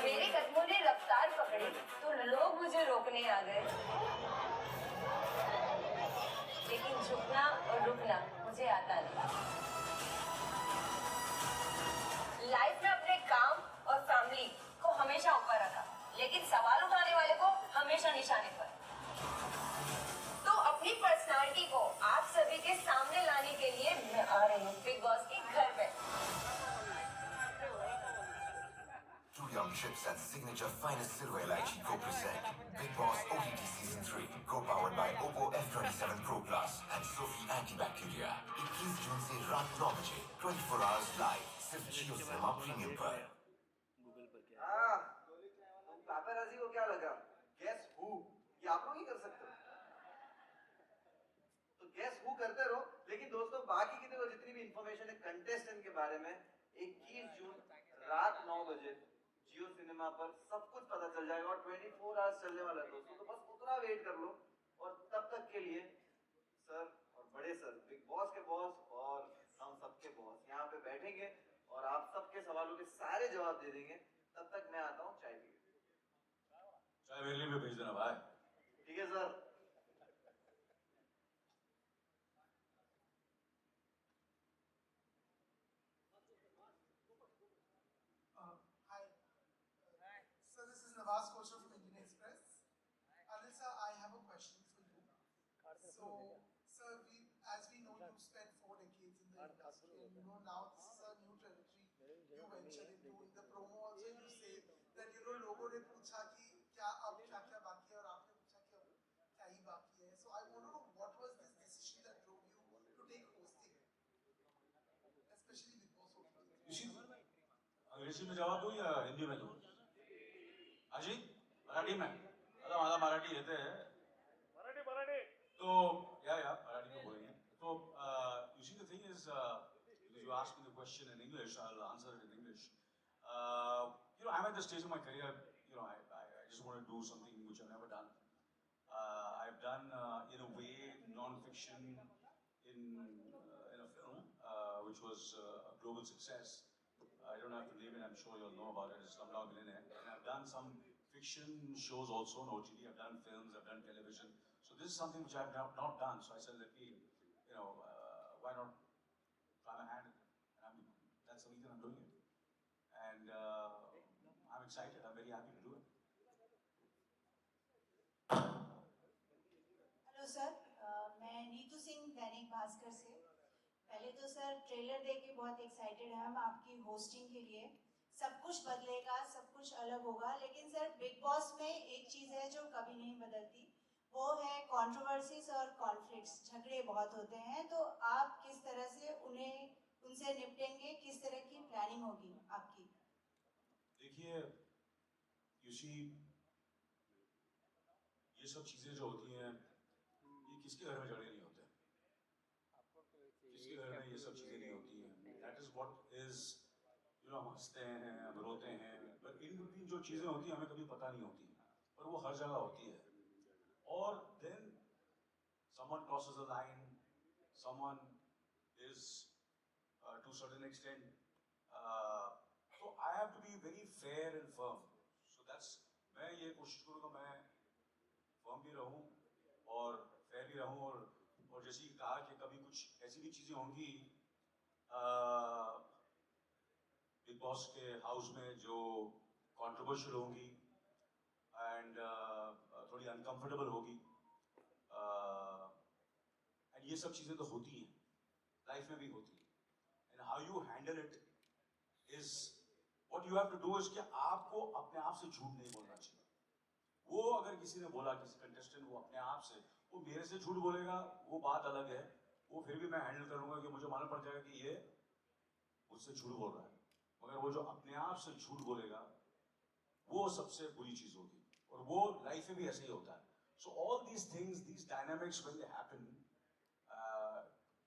मेरे कदमों ने रफ्तार पकड़ी तो लोग मुझे रोकने आ गए, लेकिन झुकना और रुकना मुझे आता नहीं। लाइफ में अपने काम और फैमिली को हमेशा ऊपर रखा, लेकिन सवाल उठाने वाले को हमेशा निशाने पर। तो अपनी पर्सनालिटी को आप सभी के सामने लाने के लिए मैं आ रही हूँ बिग बॉस के घर में। Two young ships and signature finest silver elaichi co-present Big Boss OTT Season 3, co-powered by Oppo F27 Pro Plus and Sophie Antibacteria. 21 जून से रात 9 बजे 24 hours live सिर्फ जियो सिनेमा प्रीमियम पर। पैपेराजी को क्या लगा? Guess who? ये आप लोग ही कर सकते हो, तो गेस हु करते रहो। लेकिन दोस्तों बाकी की देखो जितनी भी इंफॉर्मेशन है कंटेस्टेंट के बारे में, 21 जून रात 9 बजे जियो सिनेमा पर सब कुछ पता चल जाएगा, और 24 आवर्स चलने वाला है दोस्तों। तो बस उतना वेट कर लो, और तब तक के लिए सर और बड़े सर, बिग बॉस के बॉस और हम सबके बॉस यहाँ पे बैठेंगे और आप सबके सवालों के सारे जवाब दे देंगे। तब तक मैं आता हूँ चाय पी के। चाय मेरे लिए भी भेज देना भाई। ठीक है sir. Hi. So this is Nawaz Kochar from Indian Express. Anil sir, I have a question for you. So, sir, as we know, you spent 4 decades in the industry, and now this is a new territory you venture into. In the promo also, you say that लोगों ने पूछा कि क्या अब क्या बाकी है, और आपने पूछा कि अब क्या ही बाकी है. So I want to know what was this decision that drove you to take hosting, especially Big Boss OTT. अंग्रेजी में जवाब दूं या हिंदी में दूं? अजी मराठी में, आता माझा मराठी येते है, तो या मराठी में बोलेंगे। तो you see the thing is, because you asked me the question in English, I'll answer it in English. I'm at the stage of my career, I just want to do something which I've never done. I've done in a way non-fiction in a film which was a global success. I don't have to name it, I'm sure you'll know about it. It's Slumdog Millionaire. And I've done some fiction shows also on OTT. I've done films, I've done television. So this is something which I've not done. So I said, let me, why not try my hand? And that's the reason I'm doing it. And I'm excited. I'm very happy to do it. Hello sir, मैं नीतू सिंह दैनिक भास्कर से। पहले तो sir trailer देख के बहुत excited हैं हम आपकी होस्टिंग के लिए। सब कुछ बदलेगा, सब कुछ अलग होगा, लेकिन सर बिग बॉस में एक चीज़ है जो कभी नहीं बदलती, वो है कंट्रोवर्सीज और कॉन्फ्लिक्ट्स। झगड़े बहुत होते हैं, तो आप किस तरह से उनसे निपटेंगे, किस तरह की प्लानिंग होगी आपकी? देखिए, ये सब चीज़ें जो होती हैं, ये किसके घर में झगड़े नहीं होते, किसके घर में ये सब चीज़ें नहीं होती हैं। दैट इज़ व्हाट इज़, हम हंसते हैं, हम रोते हैं, पर इन बिटवीन जो चीज़ें होती हैं हमें कभी पता नहीं होती, और वो हर जगह होती है। और then someone crosses a line, someone is to a certain extent, so I have to be very fair and firm. So that's, मैं ये कोशिश करूँगा मैं फर्म भी रहूँ और फेयर भी रहूँ, और जैसे कि कहा कि कभी कुछ ऐसी भी चीज़ें होंगी बिग बॉस के हाउस में जो कंट्रोवर्शियल होंगी एंड थोड़ी अनकंफर्टेबल होगी, एंड ये सब चीज़ें तो होती हैं, लाइफ में भी होती हैं, and how you handle it is what you have to do is कि आपको अपने आप से झूठ नहीं बोलना चाहिए। वो अगर किसी ने बोला, किसी कंटेस्टेंट वो अपने आप से, वो मेरे से झूठ बोलेगा, वो बात अलग है, वो फिर भी मैं हैंडल करूंगा कि मुझे मालूम पड़ जाएगा कि ये मुझसे झूठ बोल रहा है। मगर वो जो अपने आप से झूठ बोलेगा, वो सबसे बुरी चीज होगी, और वो लाइफ में भी ऐसे ही होता है। So all these things, these dynamics when they happen,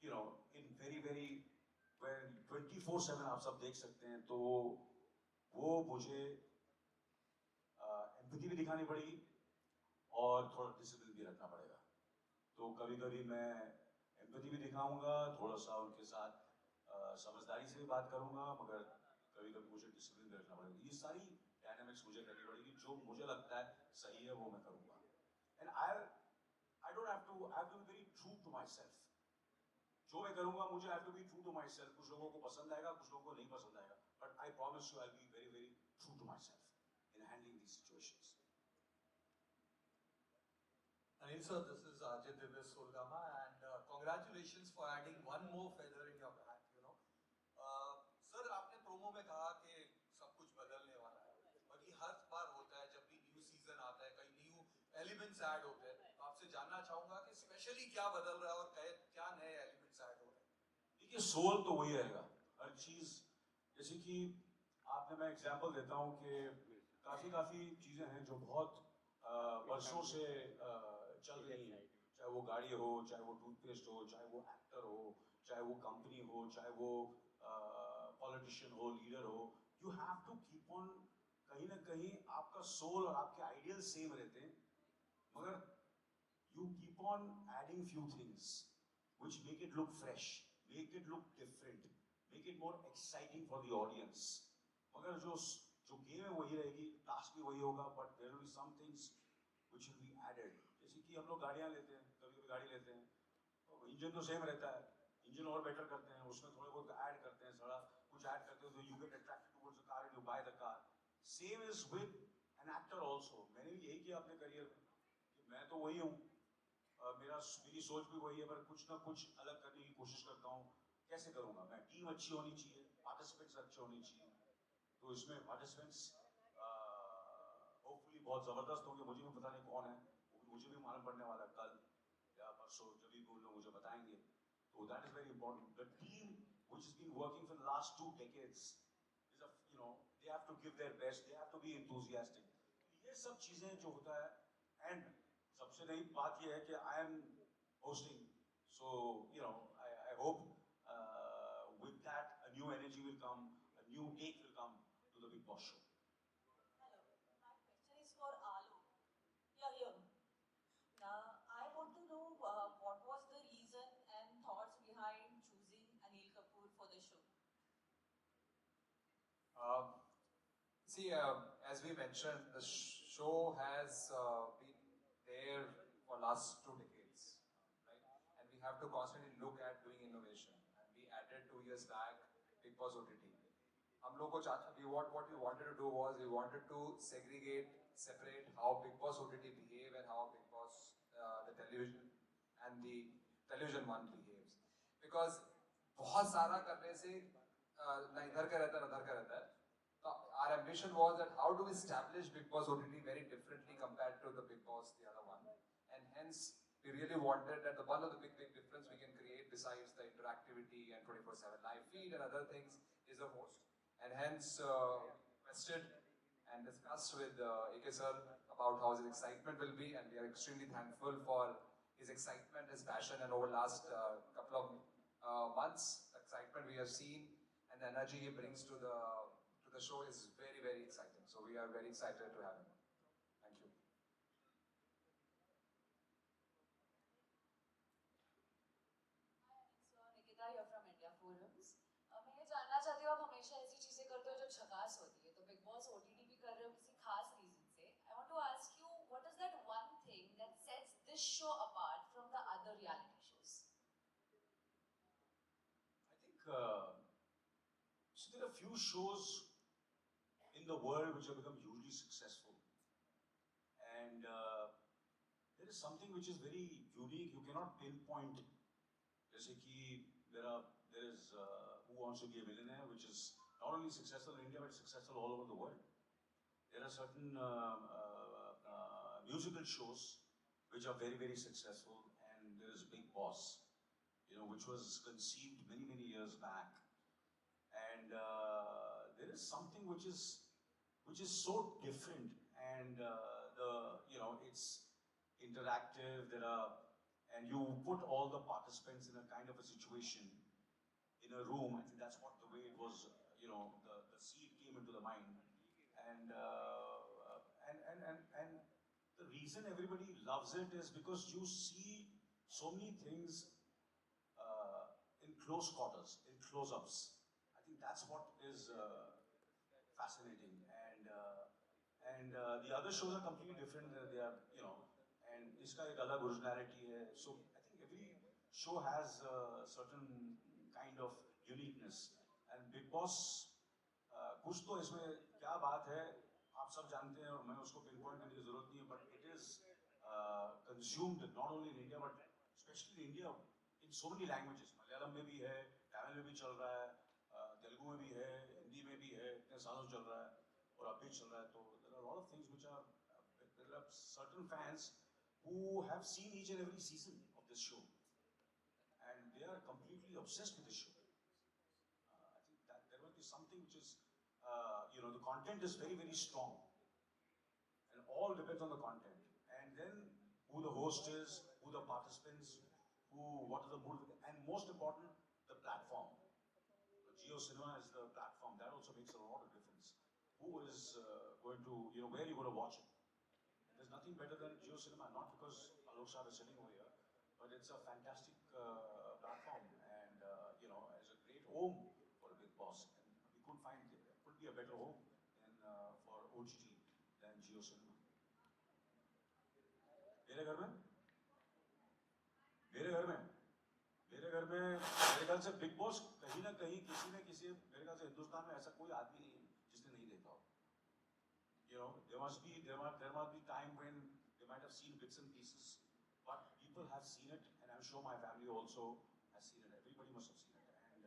you know, in very when 24/7 आप सब देख सकते हैं, तो वो मुझे एम्पैथी भी दिखानी पड़ेगी और थोड़ा डिसिप्लिन भी रखना पड़ेगा। तो कभी कभी मैं एम्पैथी भी दिखाऊंगा, थोड़ा सा उनके साथ समझदारी से भी बात करूंगा, मगर कभी कभी मुझे डिसिप्लिन भी रखना पड़ेगा। ये सारी डायनामिक्स मुझे करनी पड़ेगी, जो मुझे लगता है सही है वो मैं करूंगा। And I don't have to be very true to myself. जो मैं करूंगा मुझे have to be true to myself. कुछ लोगों को पसंद आएगा, कुछ लोगों को नहीं पसंद आएगा, but I promise you I will be very true to myself in handling these situations. Anil sir, this is Ajay Divya Solgama, and congratulations for adding one more feather in your hat. Sir, आपने promo में कहा कि सब कुछ बदलने वाला है, और ये हर बार होता है जब भी न्यू सीजन आता है, कई न्यू एलिमेंट्स ऐड होते हैं। तो आपसे जानना चाहूंगा कि स्पेशली क्या बदल रहा है और क्या नए एलिमेंट्स ऐड हो रहे हैं। देखिए, सोल तो वही रहेगा हर चीज। जैसे कि आपने, मैं एग्जांपल देता हूँ कि काफी चीजें हैं जो बहुत वर्षों से चल रही हैं, चाहे वो गाड़ी हो, चाहे वो टूथपेस्ट हो, चाहे वो एक्टर हो, चाहे वो कंपनी हो, चाहे वो पॉलिटिशियन हो, लीडर हो। You have to keep on, कहीं ना कहीं आपका सोल और आपके आइडियल सेम रहते हैं, मगर you keep on adding few things which make it look fresh, make it look different, make it more exciting for the audience. मगर जो गेम है वही रहेगी, टास्क भी वही होगा, but there will be some things which will be added. जैसे कि हम लोग गाड़ियाँ लेते हैं, कभी गाड़ी लेते हैं, तो इंजन तो सेम रहता है, इंजन और बेटर करते हैं, उसमें थोड़े बहुत ऐड करते हैं, थोड़ा कुछ ऐड करते हैं, तो you get attracted towards the car and you buy the car. Same is with an actor also. मैंने भी यही किया अपने करियर में, कि मैं तो वही हूँ, मेरी सोच भी वही है, पर कुछ ना कुछ अलग करने की कोशिश करता हूँ। कैसे करूँगा मैं? टीम अच्छी होनी चाहिए, पार्टिसिपेंट्स अच्छे होने चाहिए, तो इसमें पार्टिसिपेंट्स होपफुली बहुत ज़बरदस्त होंगे। मुझे भी पता नहीं कौन है, मुझे भी मालूम पड़ने वाला है कल या परसों, जब भी उन लोग मुझे बताएंगे। तो that is very important. The team which has been working for the last 2 decades is they have to give their best, they have to be enthusiastic. ये सब चीज़ें जो होता है, एंड सबसे नई बात ये है कि I am hosting, so I hope with that a new energy will come, a new take will come to the Big Boss show. Hello, my question is for Alu. Yeah, here. Now, I want to know what was the reason and thoughts behind choosing Anil Kapoor for the show? As we mentioned, the show has been there for last 2 decades, right? And we have to constantly look at doing innovation. And we added 2 years back Big Boss OTT. What we wanted to do was we wanted to separate how Big Boss OTT behave and how Big Boss the television and the television one behaves. Because बहुत सारा करने से ना इधर का रहता है ना उधर का रहता है. So our ambition was that how do we establish Big Boss OTT very differently compared to the Big Boss, the other one, and hence we really wanted that the one of the big difference we can create besides the interactivity and 24/7 live feed and other things is the host, and hence requested and discussed with AK sir about how his excitement will be, and we are extremely thankful for his excitement, his passion, and over the last couple of months, the excitement we have seen and the energy he brings to the show is very, very exciting. So we are very excited to have him. Thank you. Hi, so Nikita here from India Forums. मैं ये जानना चाहती हूँ, आप हमेशा ऐसी चीजें करते हो जो झकास होती है, तो बिग बॉस OTT भी कर रहे हो किसी खास रीजन से. I want to ask you, what is that one thing that sets this show apart from the other reality shows? I think so there are few shows in the world which have become hugely successful, and there is something which is very unique. You cannot pinpoint. Jaise ki there is Who Wants to Be a Millionaire, which is not only successful in India but successful all over the world. There are certain musical shows which are very, very successful, and there is Big Boss, which was conceived many, many years back, and there is something which is so different, and it's interactive. And you put all the participants in a kind of a situation in a room. I think that's what the way it was. The seed came into the mind, and the reason everybody loves it is because you see so many things in close quarters, in close-ups. I think that's what is fascinating, and the other shows are completely different. They are, and iska ek alag originality hai. So I think every show has a certain kind of uniqueness. And Big Boss, कुछ तो इसमें क्या बात है आप सब जानते हैं और मैं उसको pinpoint करने की जरूरत नहीं है, but it is consumed not only in India but especially in India in so many languages. Malayalam में भी है, तमिल में भी चल रहा है, तेलुगु में भी है, हिंदी में भी है, इतने सालों से चल रहा है और अब भी चल रहा है. तो there are a lot of things which are, there are certain fans who have seen each and every season of this show and they are completely obsessed with this show. I think that there will be something which is, the content is very, very strong and all depends on the content, and then who the host is, who the participants, what is the mood, and most important, the platform. Jio Cinema is the platform. That also makes a lot of difference. Who is going to, where are you going to watch it? And there's nothing better than Jio Cinema, not because Alok Saab is sitting over here, but it's a fantastic platform and, as a great home for a Big Boss. And we couldn't find, could be a better home for OTT than Jio Cinema. मेरे घर में मेरे ख्याल से big boss कहीं ना कहीं किसी मेरे ख्याल से हिंदुस्तान में ऐसा कोई आदमी नहीं है जिसने नहीं देखा हो. There must be time when they might have seen bits and pieces, but people have seen it, and I'm sure my family also has seen it. Everybody must have seen it, and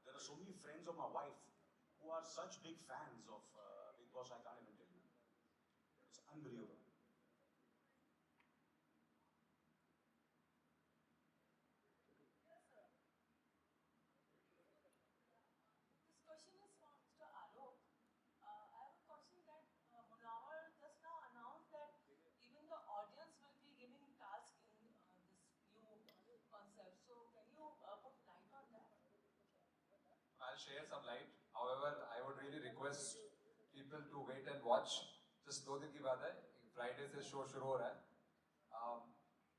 there are so many friends of my wife who are such big fans of Big Boss. I can't even tell you. It's unbelievable. This question is from Mr. Alok. I have a question that Munawar just now announced that even the audience will be giving task in this new concept. So can you put light on that? I'll share some light. However, I would really request people to wait and watch. Just 2 दिन की बात है. Friday से show शुरू हो रहा है.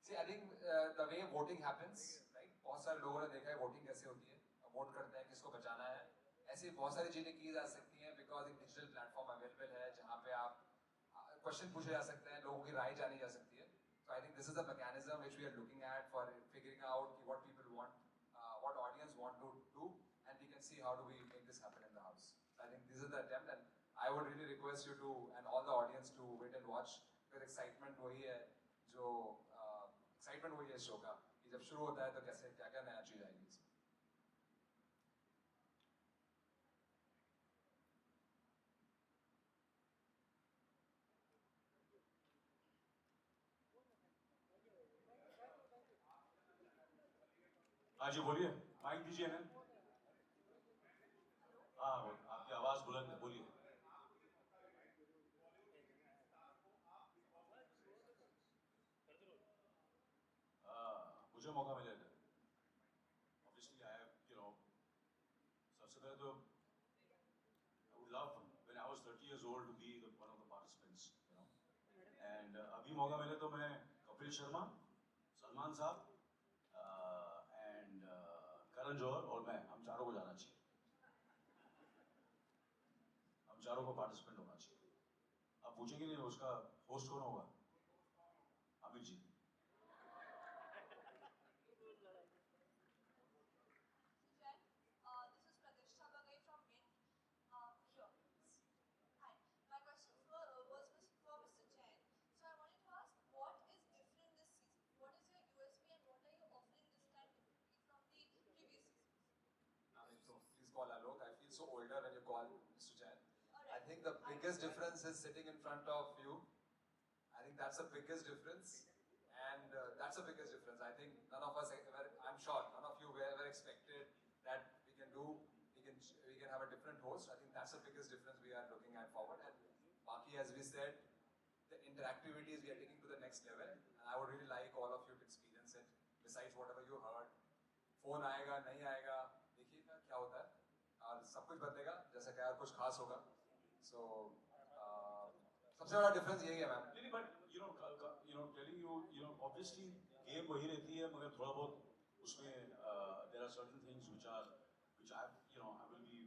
See, I think the way voting happens, right? बहुत सारे लोगों ने देखा है voting कैसे होती है. वोट करते हैं किसको बचाना है. ऐसी बहुत सारी चीजें की जा सकती हैं because एक digital platform available है जहाँ पे आप question पूछे जा सकते हैं, लोगों की राय जानी जा सकती है. So I think this is the mechanism which we are looking at for figuring out what people want, what audience want to do, and we can see how do we make this happen in the house. So I think this is the attempt, and I would really request you to, and all the audience, to wait and watch, because excitement वही है जो excitement वही है show का कि जब शुरू होता है तो कैसे क्या नया चीज आएगी इसमें. हाँ जी बोलिए, माइक दीजिए ना. हाँ, आपकी आवाज बुलंद है, बोलिए. मुझे मौका मिलेगा. Obviously, I have, सबसे पहले तो I would love when I was 30 years old to be one of the participants, and अभी मौका मिले तो मैं कपिल शर्मा, सलमान साहब, and करण जौहर और मैं, हम चारों को जाना चाहिए. हम चारों को पार्टिसिपेंट होना चाहिए. आप पूछेंगे नहीं उसका होस्ट कौन होगा? Amit ji. This is Pratishtha so older when you call Mr. Jain. I think the biggest difference is sitting in front of you. I think that's the biggest difference, and that's the biggest difference. I think none of us ever, I'm sure, none of you were ever expected that we can have a different host. I think that's the biggest difference we are looking at forward. And Baki, as we said, the interactivity is we are taking to the next level, and I would really like all of you to experience it. Besides whatever you heard, phone आएगा नहीं आएगा देखिएगा क्या होता है और सब कुछ बदलेगा जैसा कि यार कुछ खास होगा. So सबसे बड़ा डिफरेंस यही है मैम. नहीं but telling you obviously game वही रहती है मगर थोड़ा बहुत उसमें there are certain things which I will be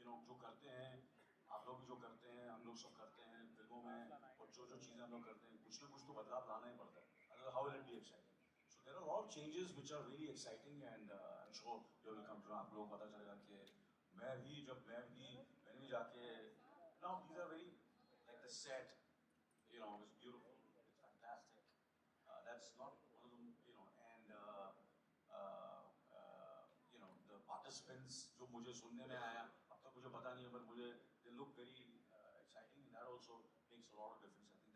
जो करते हैं आप लोग भी जो करते हैं हम लोग सब करते हैं फिल्मों में और जो चीज़ें हम लोग करते हैं कुछ ना कुछ तो बदलाव लाना ही पड़ता है. Otherwise how will it be exciting? So there are a lot of changes which are really exciting and I'm sure you will come to आप लोग पता चलेगा कि मैंने भी जाके now these are very like the set it's beautiful, it's fantastic. That's not one of them, and the participants जो मुझे सुनने में आया अब तक मुझे पता नहीं है पर मुझे they look very exciting and that also makes a lot of difference. I think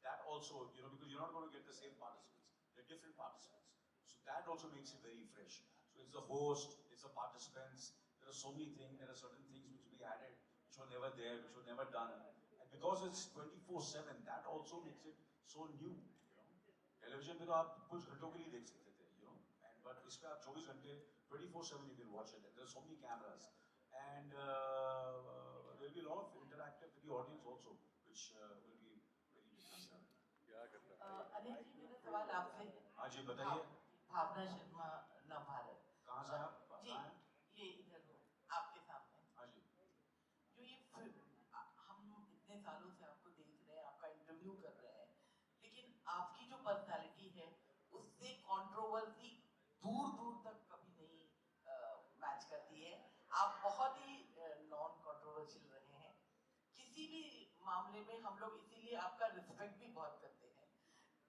that also because you're not going to get the same participants, they're different participants, so that also makes it very fresh. So it's the host, it's the participants, there are so many things, there are certain things which we added which were never there, which were never done, and because it's 24/7 that also makes it so new. Television पे तो आप कुछ घंटों के लिए देख सकते थे and but इस पे आप 24 घंटे 24/7 you can watch it, and there are so many cameras and there will be a lot of interactive with the audience also which will be very different. Anil ji मेरा सवाल आपसे. हाँ जी बताइए. भावना शर्मा नवभारत. कहाँ से आप? जी ये इधर आपके सामने. हाँ जी. जो ये हम इतने सालों से आपको देख रहे हैं, आपका इंटरव्यू कर रहे हैं, लेकिन आपकी जो पर्सनालिटी है उससे कंट्रोवर्सी दूर दूर तक कभी नहीं मैच करती है. आप बहुत ही नॉन कंट्रोवर्शियल रहे हैं किसी भी मामले में. हम लोग इसीलिए आपका रिस्पेक्ट भी बहुत करते हैं.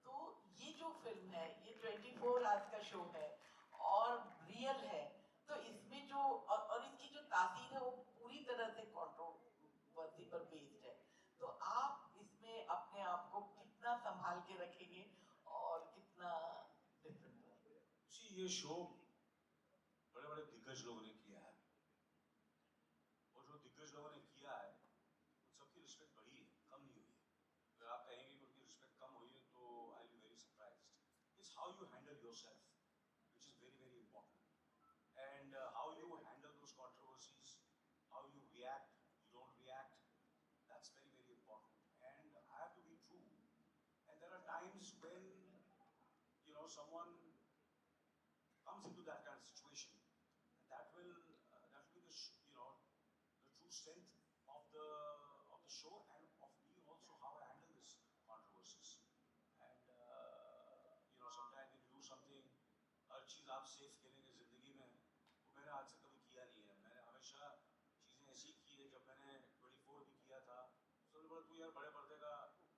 तो ये जो फिल्म है ये 24 आवर्स का शो है और रियल है, तो इसमें जो और इसकी जो तासीर है वो पूरी तरह से कंट्रोवर्सी पर बेस्ड है. तो आप इसमें अपने आप को कितना संभाल के रखेंगे और कितना डिफरेंट रहेंगे? ये शो बड़े बड़े दिग्गज लोगों ने किया है और जो दिग्गज लोगों ने किया है उन सबकी रिस्पेक्ट बढ़ी है, कम नहीं हुई है. अगर आप कहेंगे कि उनकी रिस्पेक्ट कम हुई है तो आई will be very surprised. It's how you handle yourself which is very very important, and how you handle those controversies, how you react, you don't react, that's very very important. And I have to be true, and there are times when someone comes into that kind of situation, and that will be the the true strength of the show and of me also, how I handle this controversies. And sometimes when you do something, हर चीज़ आप safe खेलेंगे ज़िंदगी में, वो मैंने आज से कभी किया नहीं है. मैंने हमेशा चीज़ें ऐसी की है. जब मैंने 24 भी किया था सबसे बड़ा तू यार बड़े पर्दे का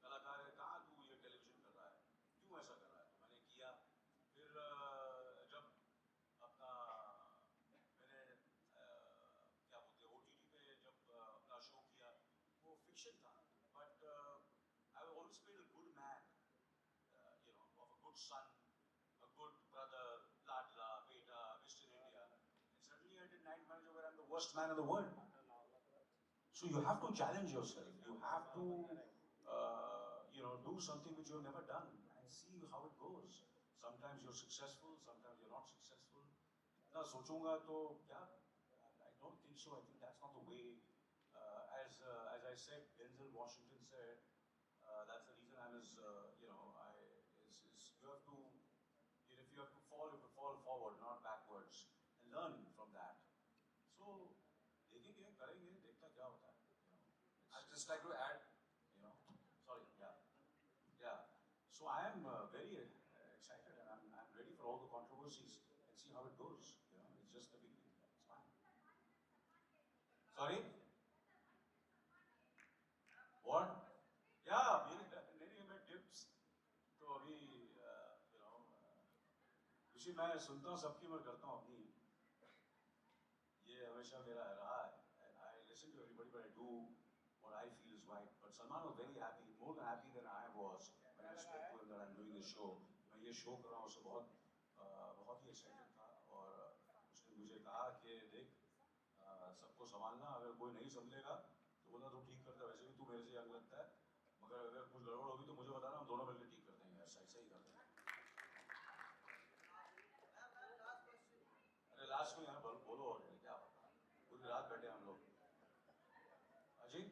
कलाकार है, कहाँ तू ये टेलीविजन कर रहा है, क्यों ऐसा कर रहा है. तो मैंने किया. फिर जब अपना मैंने क्या बोलते हैं OTT पे जब अपना शो किया वो फिक्शन था, but I always played a good man, of a good son, a good brother, Ladla, Beta, Mr. India. And suddenly I did Night Manager where I'm the worst man in the world. So you have to challenge yourself. You have to, do something which you've never done and see how it goes. Sometimes you're successful, sometimes you're not successful. ना सोचूंगा तो क्या? I don't think so. I think that's not the way. As I said, Denzel Washington said, that's the reason I'm as, you have to. If you have to fall, you have to fall forward, not backwards, and learn from that. So, देखेंगे, करेंगे, देखता क्या होता है. I'd just like to add, sorry, yeah. So I am very excited, and I'm ready for all the controversies and see how it goes. It's just the beginning. It's fine. Sorry. What? Yeah, many of my tips. तो अभी मैं सुनता हूँ सबकी, मैं करता हूँ अपनी. ये हमेशा मेरा रहा है. everybody, but I do what I feel is right. But Salman was very happy, more than happy than I was when I spoke to him that I'm doing this show. मैं ये शो कर रहा हूँ, उससे बहुत ही excited था और उसने मुझे कहा कि देख सबको संभालना, अगर कोई नहीं संभलेगा तो बोला तो ठीक करता, वैसे भी तू मेरे से यंग लगता है, मगर अगर कुछ गड़बड़ होगी तो मुझे बताना, हम दोनों मिलकर ठीक कर देंगे, ऐसा ही कर देंगे। अरे लास्ट में यहाँ बोलो और क्या पता, पूरी रात बैठे हम लोग। अजी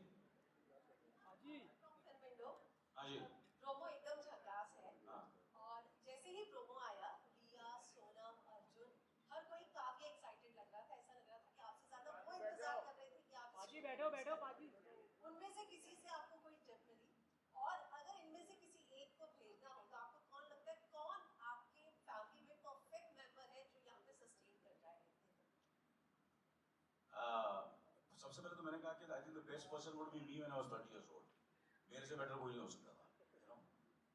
हाँ जी प्रोमो एकदम झकास है हाँ और जैसे ही प्रोमो आया रिया, सोनम, अर्जुन हर कोई काफी एक्साइटेड लग रहा था। ऐसा लग रहा था कि आपसे ज्यादा वो इंतजार कर रहे थे कि आप पाजी बैठो बैठो पाजी। उनमें से किसी से आपको कोई टिप मिली? और अगर इनमें से किसी एक को भेजना हो तो आपको कौन लगता है, कौन आपके फैमिली में परफेक्ट मेंबर है जो यहाँ पे सस्टेन कर जाए? सबसे पहले तो मैंने कहा कि I think the best person would be me when I was 30 years old. मेरे से बेटर कोई नहीं हो सकता था, you know.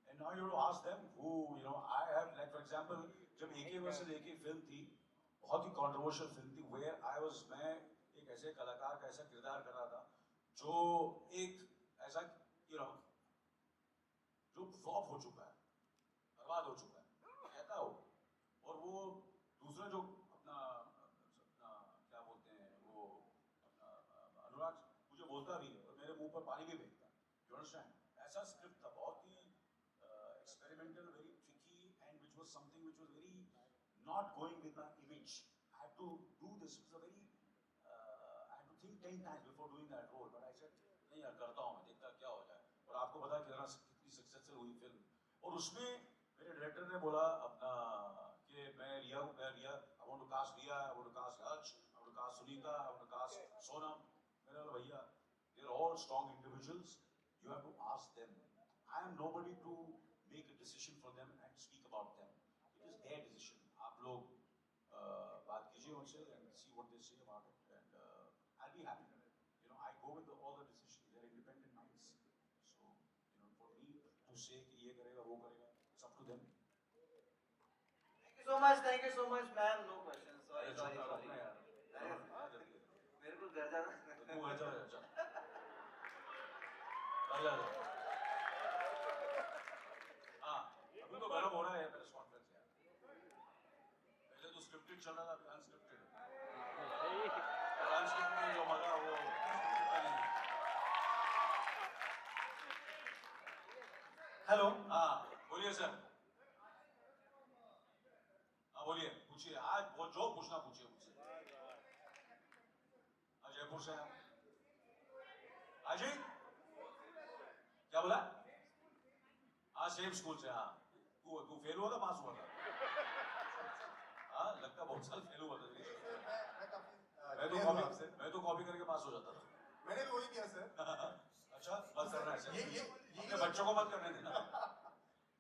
And now you have to ask them who, you know, I have, like for example, जब AK versus AK film थी, बहुत ही controversial फिल्म थी, where I was, मैं एक ऐसे कलाकार का ऐसा किरदार कर रहा था जो एक ऐसा, you know, जो फ्लॉप हो चुका है, बर्बाद हो चुका है, कहता हो, और वो दूसरा जो अपना क्या बोलते हैं वो अनुराग मुझे बोलता भी है और मेरे मुंह पर पानी भी फेंकता है, you understand? ऐसा स्क्रिप्ट था, बहुत ही experimental, very tricky, and which was something which was very not going with my image. I had to do this. It was a very I had to think 10 times before doing that role, but I said नहीं यार करता हूँ मैं, देखता क्या हो जाए। और आपको पता है कितनी सक्सेसफुल हुई फिल्म, और उसमें मेरे डायरेक्टर ने बोला अपना कि मैं रिया I want to cast Riya, I want to cast Harsh, I want to cast Sunita, I want to cast Sonam. मैंने बोला भैया they're all strong individuals, you have to ask them. I am nobody to make a decision for them and speak about them. It is their decision. आप लोग बात कीजिए उनसे and see what they say about it, and I'll be happy. You know, I go with all the decisions. They're independent minds. So, you know, for me to say कि ये करेगा वो करेगा, it's up to them. Thank you so much, ma'am. No questions. Sorry. मेरे को घर जाना है। तू घर जा हाँ अभी तो गर्म हो रहा है प्रेस कॉन्फ्रेंस यार, पहले तो स्क्रिप्टेड चल रहा था, अभी अनस्क्रिप्टेड में जो मजा वो हेलो हाँ बोलिए सर, हाँ बोलिए पूछिए, आज वो जो पूछना पूछिए मुझसे। जयपुर से हैं हाँ जी, क्या बोला? हाँ सेम स्कूल से, हाँ तू फेल हुआ था पास हुआ था? हाँ लगता बहुत साल फेल हुआ था। मैं तो कॉपी करके पास हो जाता था। मैंने भी वही किया सर। अच्छा मत करना ऐसे, अपने बच्चों को मत करने देना।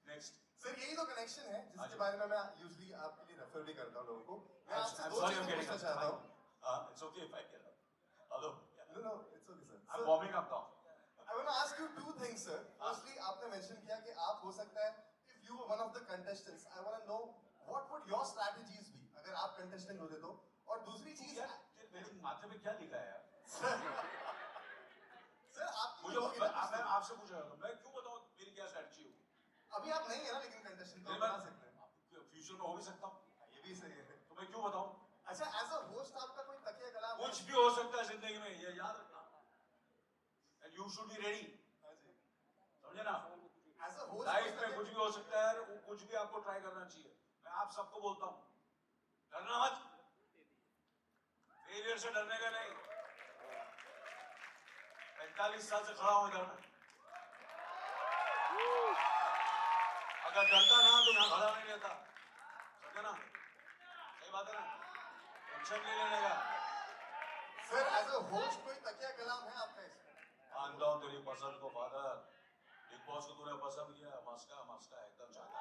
नेक्स्ट सर यही तो कनेक्शन है जिसके बारे में मैं यूजुअली आपके लिए रेफर भी करता हूँ लोगों को। मैं आपसे दो चीजें पूछना चाहता हूँ। It's okay if I get up. Hello. No, it's okay sir. I'm warming up now. I want to ask you two things, sir. Firstly, आपने mention किया कि आप हो सकता है if you were one of the contestants, I want to know what would your strategies be अगर आप contestant होते तो, और दूसरी चीज यार मेरे माथे पे क्या लिखा है यार? सर आपकी मुझे मैं आपसे पूछ रहा हूँ, मैं क्यों बताऊँ मेरी क्या स्ट्रेटजी होगी? अभी आप नहीं है ना, लेकिन contestant तो बना सकते हैं। फ्यूचर में हो भी सकता हूँ, ये भी सही है। तो मैं क्यों बताऊँ? अच्छा एज अ होस्ट आपका कोई तकिया कलाम कुछ भी हो सकता है जिंदगी में, ये याद रखना। And you should be ready. समझे ना? एज अ होस्ट लाइफ में कुछ भी हो सकता है, कुछ भी आपको ट्राई करना चाहिए। मैं आप सबको बोलता हूँ डरना मत, फेलियर से डरने का नहीं। 45 साल से खड़ा हूँ इधर में, अगर डरता ना तो यहाँ खड़ा नहीं रहता, समझे ना? सही बात है ना? टेंशन नहीं लेने का। सर एज अ होस्ट कोई तकिया कलाम है आपका इसमें? मानता हूँ तेरी पसंद को फादर, बिग बॉस को तूने पसंद किया, मस्का एकदम चाहता।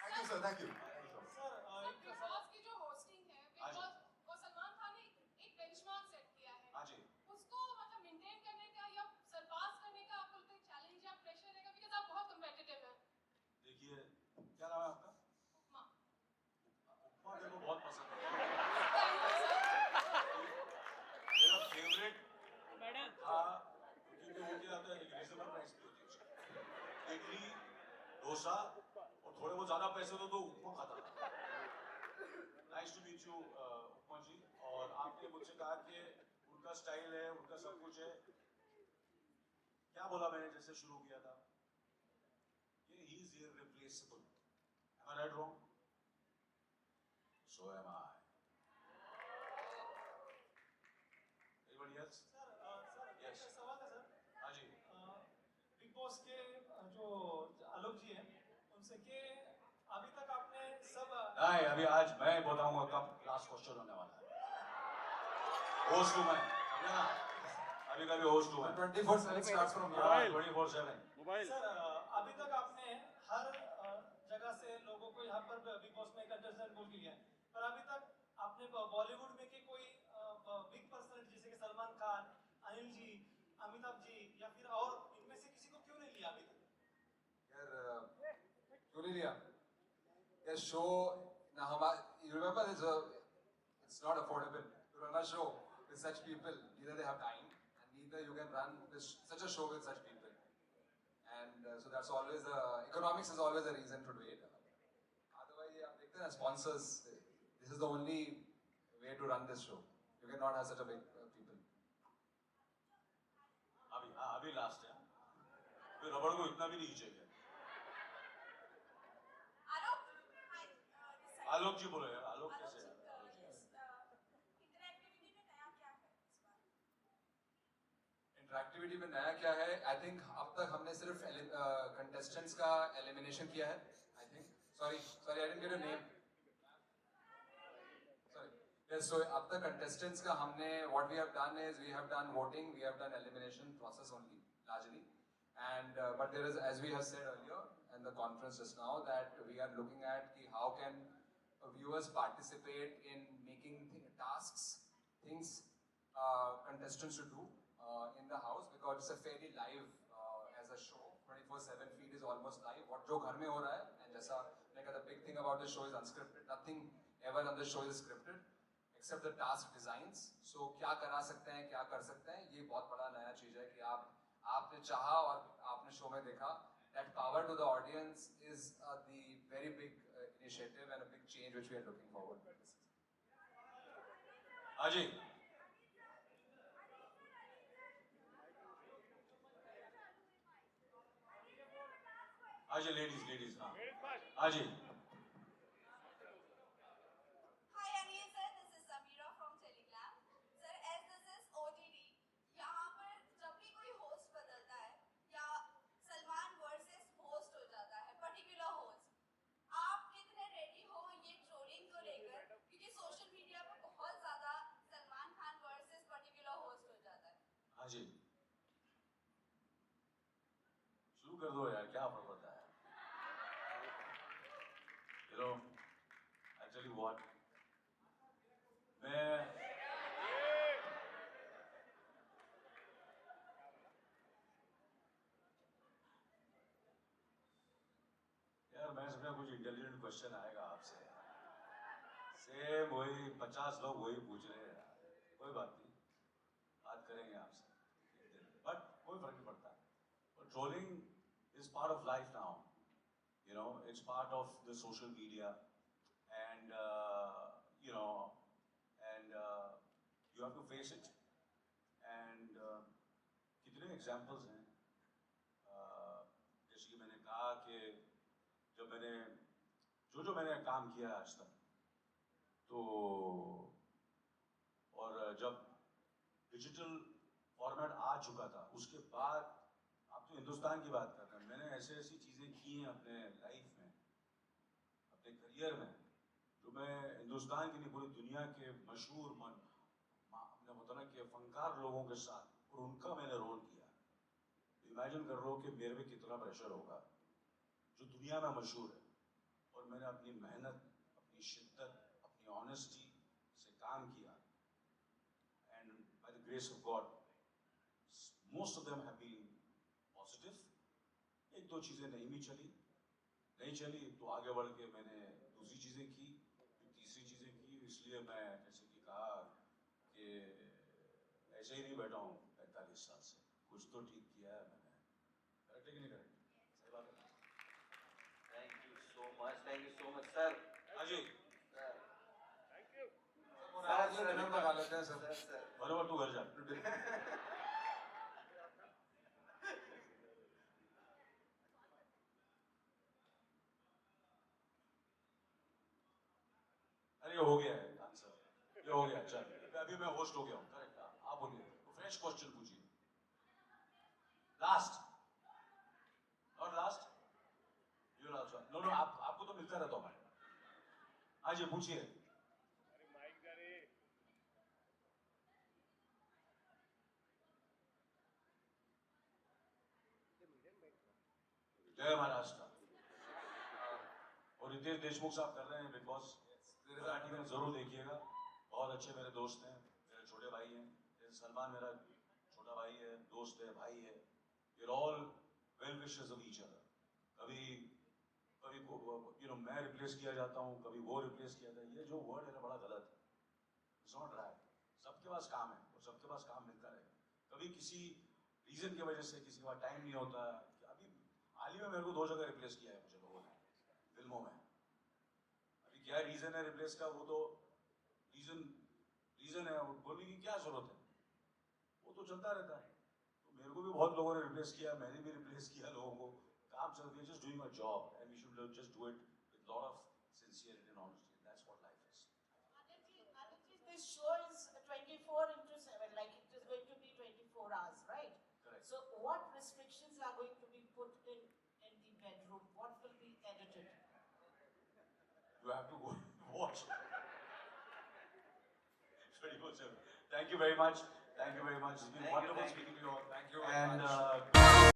Thank you sir, thank you. Big boss की जो होस्टिंग है, बिग बॉस वो सलमान खान ने एक बेंचमार्क सेट किया है। हाँ जी। उसको मतलब मेंटेन करने का या सरपास करने का आपको कोई चैलेंज या प्रेशर रहेगा, बिकॉज़ आप बहुत कॉम्पिटिटिव हैं। देखिए क्या नाम है आपका? उपमा मेरे को बहुत पसंद है। ऐसे तो उपमा खाता था। नाइस टू मीट यू उपमा जी। और आपने मुझसे कहा कि उनका स्टाइल है, उनका सब कुछ है। क्या बोला मैंने जैसे शुरू किया था? ये he is irreplaceable. Am I right wrong? So am I. Anybody else? Yes. सवाल है सर। हाँ जी। बिग बॉस के जो आलोक जी हैं उनसे कि अभी तक आपने सब नहीं, अभी आज मैं बताऊंगा कब लास्ट क्वेश्चन होने वाला है। होस्ट हूँ मैं, समझे ना? अभी कभी होस्ट हूँ मैं। 24/7 starts from here. 24/7। सर अभी तक आपने हर जगह से लोगों को यहाँ पर बिग बॉस में कंटेस्टेंट बोल के लिया है, पर अभी तक आपने बॉलीवुड में के कोई बिग पर्सनालिटी जैसे कि सलमान खान, अनिल जी, अमिताभ जी या फिर और इनमें से किसी को क्यों नहीं लिया अभी तक? यार क्यों नहीं लिया? यार शो ना हमारा, you remember this, it's not affordable to run a show with such people. Neither they have time and neither you can run such a show with such people. And so that's always economics is always a reason to do it. Otherwise, आप देखते हैं sponsors. This is the only way to run this show. You cannot have such a big people. अभी last है। फिर रबड़ को इतना भी नहीं चाहिए। आलोक जी बोलो यार, आलोक कैसे है? इंटरैक्टिविटी में नया क्या है? आई थिंक अब तक हमने सिर्फ कंटेस्टेंट्स का एलिमिनेशन किया है। I think sorry I didn't get your name. Yes, so up the contestants का हमने what we have done is we have done voting, we have done elimination process only largely, and but there is, as we have said earlier in the conference just now, that we are looking at ki how can viewers participate in making tasks, things contestants should do in the house, because it's a fairly live as a show. 24/7 feed is almost live. What जो घर में हो रहा है, and जैसा मैंने कहा, the big thing about the show is unscripted. Nothing ever on the show is scripted. Except the task designs. So क्या करा सकते हैं, क्या कर सकते हैं, ये बहुत बड़ा नया चीज है कि आपने चाहा और आपने शो में देखा. That power to the audience is the very big initiative and a big change which we are looking forward to. Ajay. Ajay ladies हाँ। अजय। जी शुरू कर दो यार, क्या फर्क पड़ता है? You know, actually what मैं यार मैं समझा कुछ इंटेलिजेंट क्वेश्चन आएगा आपसे। सेम वही 50 लोग वही पूछ रहे हैं। कोई बात नहीं, बात करेंगे आपसे। But कोई फर्क नहीं पड़ता। But trolling is part of life now. You know, it's part of the social media, and you know, and you have to face it. And कितने examples हैं? जैसे कि मैंने कहा कि जब मैंने जो मैंने काम किया आज तक, तो और जब डिजिटल फॉर्मेट आ चुका था, उसके बाद आप तो हिंदुस्तान की बात कर रहे हैं, मैंने ऐसी चीज़ें की हैं अपने लाइफ में, अपने करियर में, जो मैं हिंदुस्तान की नहीं पूरी दुनिया के मशहूर अपने होता ना कि फनकार लोगों के साथ, और उनका मैंने रोल किया। इमेजिन कर रहे हो कि मेरे पे कितना प्रेशर होगा, जो दुनिया में मशहूर है, और मैंने अपनी मेहनत, अपनी शिद्दत, अपनी ऑनेस्टी से काम किया, and by the grace of God most of them have been positive. एक दो चीज़ें नहीं भी चली तो आगे बढ़ के मैंने दूसरी चीज़ें की, फिर तीसरी चीज़ें की। इसलिए मैं जैसे कि कहा कि ऐसे ही नहीं बैठा हूँ 45 साल से, कुछ तो ठीक किया है मैंने। करेक्ट है कि नहीं करेक्ट? सही बात है। Thank you so much. Thank you so much, sir. Ajay आज ये डिनर मंगा लेते हैं सर. बराबर तू घर जा. अरे ये हो गया है आंसर. ये हो गया. चल अभी मैं होस्ट हो गया हूँ. करेक्ट. आप बोलिए. फ्रेश क्वेश्चन पूछिए. लास्ट और last. You last. No no आपको तो मिलता रहता हूँ मैं. हाँ जी पूछिए. जय महाराष्ट्र. और रितेश देशमुख साहब कर रहे हैं बिग बॉस. मराठी में जरूर देखिएगा. बहुत अच्छे मेरे दोस्त हैं, मेरे छोटे भाई हैं. सलमान मेरा छोटा भाई है, दोस्त है, भाई है. We are all well wishers of each other. कभी कभी यू नो मैं रिप्लेस किया जाता हूँ, कभी वो रिप्लेस किया जाता है. ये जो वर्ड है ना बड़ा गलत है. It's not right. सबके पास काम है और सबके पास काम मिलता रहेगा. कभी किसी रीजन की वजह से किसी के पास टाइम नहीं होता. अभी हाल ही में मेरे को 2 जगह रिप्लेस किया है मुझे लोगों ने फिल्मों में. अभी क्या रीजन है रिप्लेस का, वो तो रीजन है, बोलने की क्या जरूरत है. वो तो चलता रहता है. तो मेरे को भी बहुत लोगों ने रिप्लेस किया, मैंने भी रिप्लेस किया लोगों को. काम चल रही है. Just doing a job and we should just do it with lot of sincerity and honesty. That's what life is. This show is 24/7, like it is going to be 24 hours, right? Correct. So what restrictions are going to be put in the bedroom? What will be edited? You have to go watch. 24/7. Thank you very much. Thank you very much. It's been Thank you, wonderful thank you. speaking to you all. Thank you very And much.